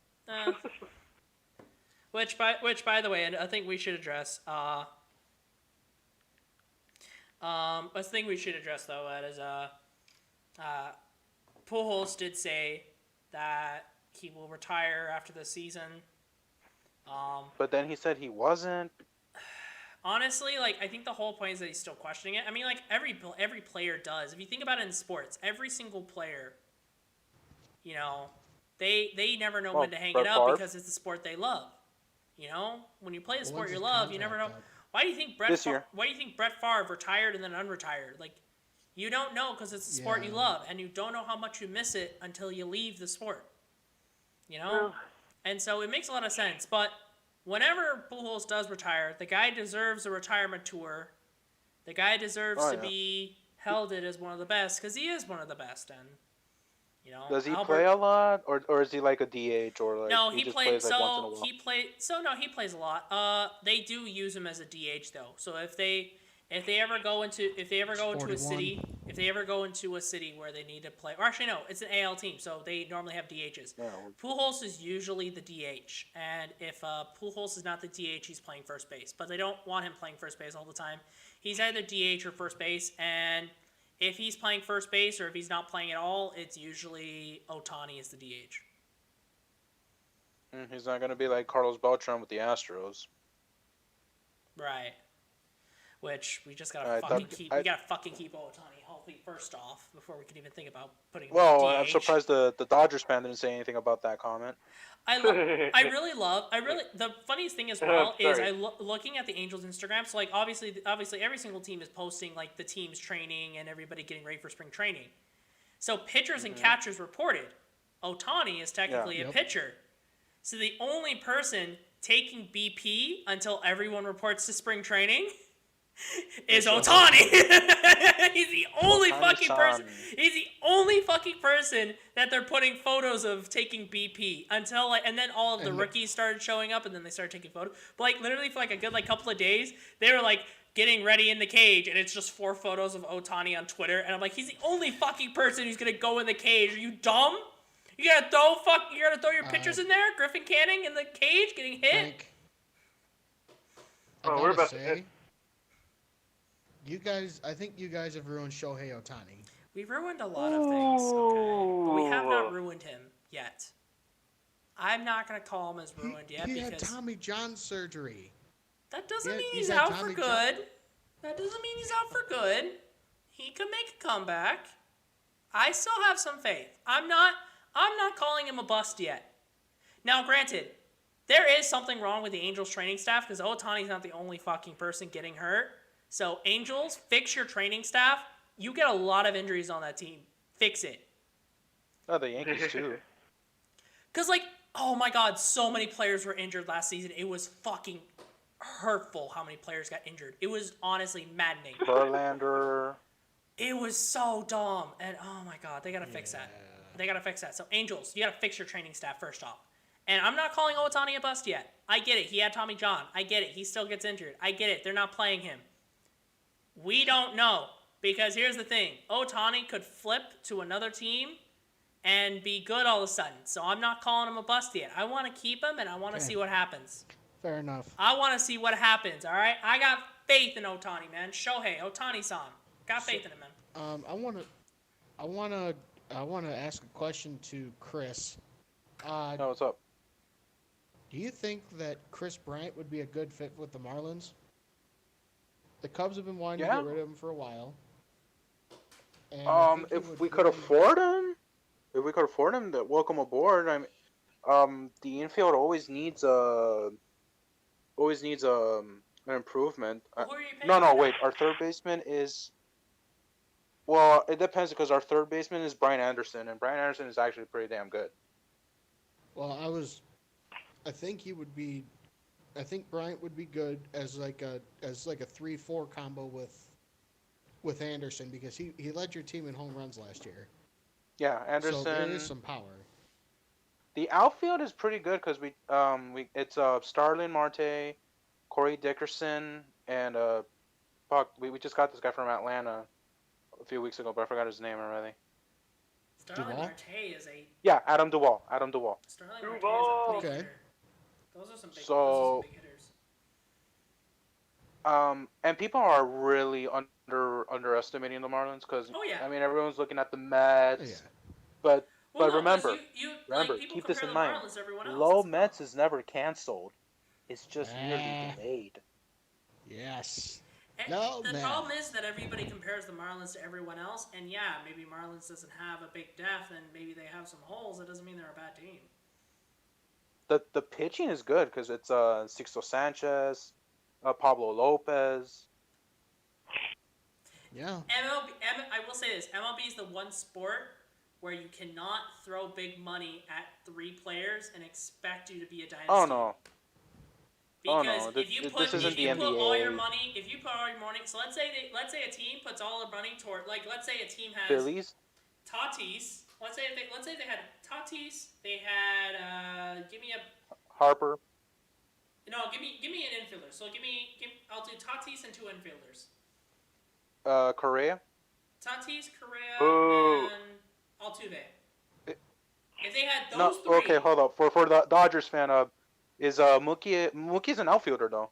Which by the way, I think we should address. A thing we should address though is Pujols did say that he will retire after the season. But then he said he wasn't. Honestly, I think the whole point is that he's still questioning it. I mean, every player does. If you think about it in sports, every single player, they never know when to hang it up because it's the sport they love. When you play the sport you love, you never know. Why do you think Brett Favre retired and then unretired? You don't know because it's the sport you love, and you don't know how much you miss it until you leave the sport. And so it makes a lot of sense. But whenever Pujols does retire, the guy deserves a retirement tour. The guy deserves to be heralded as one of the best because he is one of the best. And does he play a lot, or is he like a DH, or no? He plays once in a while? He plays a lot. They do use him as a DH though. So if they ever go into a city where they need to play, or actually no, it's an AL team, so they normally have DHs. Yeah. Pujols is usually the DH, and if Pujols is not the DH, he's playing first base. But they don't want him playing first base all the time. He's either DH or first base, and if he's playing first base or if he's not playing at all, it's usually Ohtani is the DH. He's not going to be like Carlos Beltran with the Astros. Right. Which we just gotta keep Ohtani healthy first off before we can even think about putting him in DH. I'm surprised the Dodgers fan didn't say anything about that comment. The funniest thing as well is looking at the Angels Instagram. So obviously every single team is posting the team's training and everybody getting ready for spring training. So pitchers and catchers reported. Ohtani is technically a pitcher. So the only person taking BP until everyone reports to spring training is It's Otani. He's the only fucking person. Ohtani-san. He's the only fucking person that they're putting photos of taking BP until and then all of the And- rookies started showing up, and then they started taking photos. But like literally for like a good like couple of days, they were like getting ready in the cage, and it's just 4 photos of Otani on Twitter, and I'm like, he's the only fucking person who's gonna go in the cage. Are you dumb? You gotta throw your pictures in there. Griffin Canning in the cage getting hit. Frank, I Oh, we're gotta about to say, I think you guys have ruined Shohei Ohtani. We've ruined a lot of things, okay? But we have not Ooh. ruined him yet. I'm not gonna call him as ruined yet He had because Tommy John surgery. that doesn't Yeah, mean he's he's had out for Tommy good. That doesn't mean he's out for good. He could make a comeback. I still have some faith. I'm not calling him a bust yet. Now, granted, there is something wrong with the Angels training staff because Otani's not the only fucking person getting hurt. So, Angels, fix your training staff. You get a lot of injuries on that team. Fix it. Oh, the Yankees too. Because, like, oh my god, so many players were injured last season. It was fucking hurtful how many players got injured. It was honestly maddening. Verlander. It was so dumb. And, oh my god, they gotta fix that. They gotta fix that. So, Angels, you gotta fix your training staff first off. And I'm not calling Otani a bust yet. I get it. He had Tommy John. I get it. He still gets injured. I get it. They're not playing him. We don't know. Because here's the thing. Otani could flip to another team and be good all of a sudden. So I'm not calling him a bust yet. I want to keep him, and I want to Okay. see what happens. Fair enough. I want to see what happens, all right? I got faith in Otani, man. Shohei, Otani-san. Got faith in him, man. I wanna ask a question to Chris. Oh, what's up? Do you think that Chris Bryant would be a good fit with the Marlins? The Cubs have been wanting to Yeah. get rid of him for a while. And I think he If would we fit could in- afford him, then welcome aboard. I mean, the infield always needs an improvement. Who are you paying No, right wait. now? Our third baseman is. Well, it depends because our third baseman is Brian Anderson, and Brian Anderson is actually pretty damn good. Well, I think he would be. I think Bryant would be good as like a 3-4 combo with Anderson because he led your team in home runs last year. Yeah, Anderson. So there is some power. The outfield is pretty good because it's Starlin Marte, Corey Dickerson, and we just got this guy from Atlanta a few weeks ago, but I forgot his name already. Starling Duvall? Marte is a... Yeah, Adam Duvall. Starling Marte is a Duvall! big Okay. hitter. Those are some big hitters. And people are really underestimating the Marlins because Oh, yeah. I mean everyone's looking at the Mets, Oh, yeah. but Well, no, 'cause remember, like, people keep this compare in the mind. Marlins to everyone else. Low That's the Mets problem. is never canceled. It's just yearly Ah. delayed. Yes. And No, the man. problem is that everybody compares the Marlins to everyone else, and yeah, maybe Marlins doesn't have a big depth, and maybe they have some holes. That doesn't mean they're a bad team. The pitching is good because it's Sixto Sanchez, Pablo Lopez. Yeah. I will say this: MLB is the one sport where you cannot throw big money at 3 players and expect you to be a dynasty. Oh no, Because no, if you this put isn't the all your NBA. money, so let's say a team puts all their money toward, like, let's say a team has Phillies. Tatis. Let's say they had Tatis. They had give me Harper. an infielder. So I'll do Tatis and 2 infielders. Correa. Tatis, Correa, Boo. and Altuve. It- If they had No, those 3, okay, hold up. For the Dodgers fan, is Mookie's an outfielder though?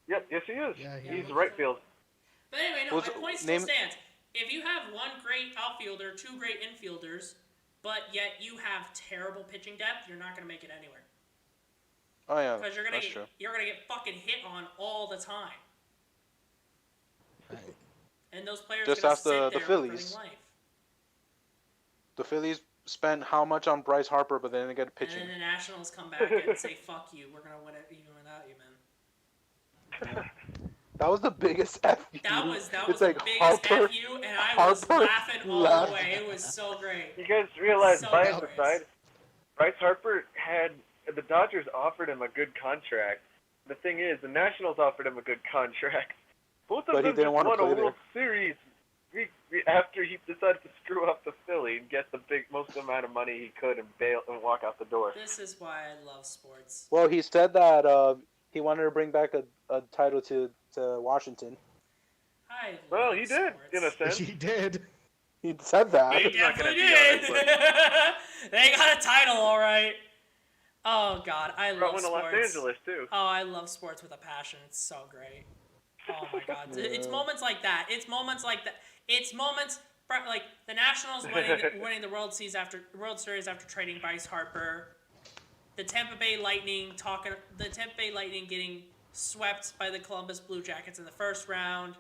Yep, yes he is. Yeah, He's right field. But anyway, no, Who's- my point still name- stands. If you have 1 great outfielder, 2 great infielders, but yet you have terrible pitching depth, you're not going to make it anywhere. Oh yeah, Because that's true. you're gonna get fucking hit on all the time, Right. and those players Just gonna ask sit the there Phillies. living life. The Phillies spent how much on Bryce Harper, but then they get pitching. And then the Nationals come back and say, "Fuck you, we're gonna win it even without you, man." That was the biggest F. That was It's the like biggest Harper, F you, and I was Harper laughing all laughed. the way. It was so great. You guys realize, So bias hilarious. aside, Bryce Harper the Dodgers offered him a good contract. The thing is, the Nationals offered him a good contract. Both of But he them didn't just wanna won a play there. World Series after he decided to screw up the Philly and get the most amount of money he could and bail and walk out the door. This is why I love sports. Well, he said that he wanted to bring back a title to Washington. I love Well, he did, sports. in a sense. He did. He said that. They He's not gonna definitely be on did. They got a title, all right. Oh God, I Brought love one to sports. Los Angeles too. Oh, I love sports with a passion. It's so great. Oh my God, it's Yeah. moments like that. It's moments like that. It's moments like the Nationals winning the World Series after trading Bryce Harper. The Tampa Bay Lightning getting swept by the Columbus Blue Jackets in the first round.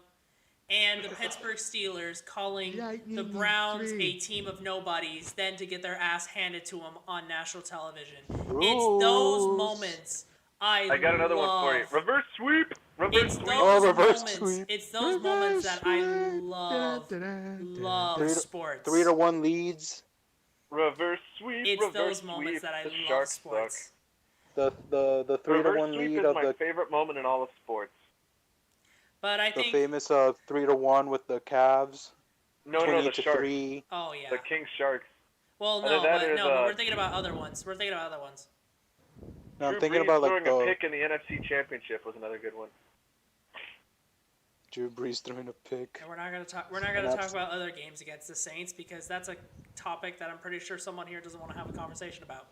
And the Pittsburgh Steelers calling the Browns a team of nobodies, then to get their ass handed to them on national television. It's those Rules. moments I got another one for you. Reverse sweep. Reverse It's sweep. those reverse moments. sweep. It's those moments that I love sports. 3-1 leads. Reverse sweep. It's reverse those sweep. moments that I The love Sharks sports. The suck. 3-1 Reverse sweep lead is of my the favorite moment in all of sports. But I the think famous 3-1 with the Cavs. No, 28 the to Sharks. 3. oh yeah. The King Sharks. Well, Either no, that but or no, the- but we're thinking about other ones. No, I'm Drew thinking Brees about like throwing a the pick in the NFC Championship was another good one. Drew Brees throwing a pick. And we're not gonna talk about other games against the Saints because that's a topic that I'm pretty sure someone here doesn't want to have a conversation about.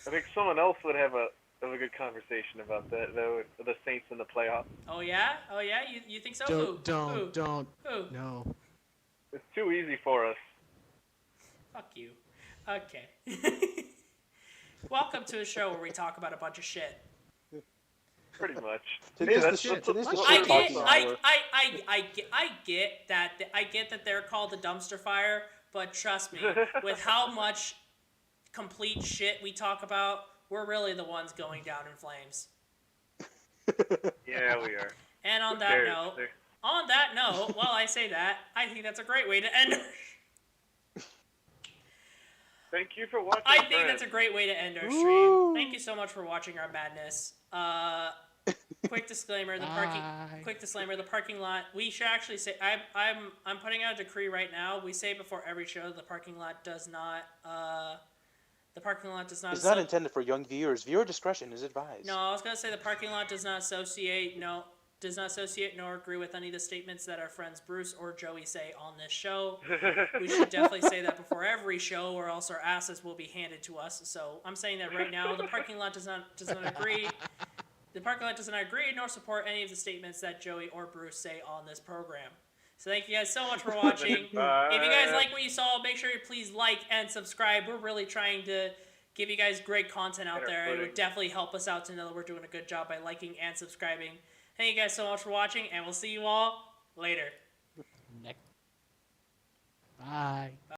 I think someone else would have a good conversation about that though. The Saints in the playoffs. Oh yeah? You think so? Who? Don't. Who? No. It's too easy for us. Fuck you. Okay. Welcome to a show where we talk about a bunch of shit. Pretty much. Today's Yeah, the shit. Today's the I shit get, talking I, hour. I get that they're called the dumpster fire, but trust me, with how much complete shit we talk about, we're really the ones going down in flames. Yeah, we are. And on Who that cares? note, while I say that, I think that's a great way to end. Thank you for watching. I think friends. that's a great way to end our stream. Woo. Thank you so much for watching our madness. Quick disclaimer: the parking lot. We should actually say I'm putting out a decree right now. We say before every show the parking lot does not. It's not intended for young viewers. Viewer discretion is advised. No, I was gonna say the parking lot does not associate nor agree with any of the statements that our friends Bruce or Joey say on this show. We should definitely say that before every show, or else our asses will be handed to us. So I'm saying that right now. The parking lot does not agree. The parking lot does not agree nor support any of the statements that Joey or Bruce say on this program. So thank you guys so much for watching. Bye. If you guys like what you saw, make sure you please like and subscribe. We're really trying to give you guys great content out Get our there. It footing. would definitely help us out to know that we're doing a good job by liking and subscribing. Thank you guys so much for watching, and we'll see you all later. Bye.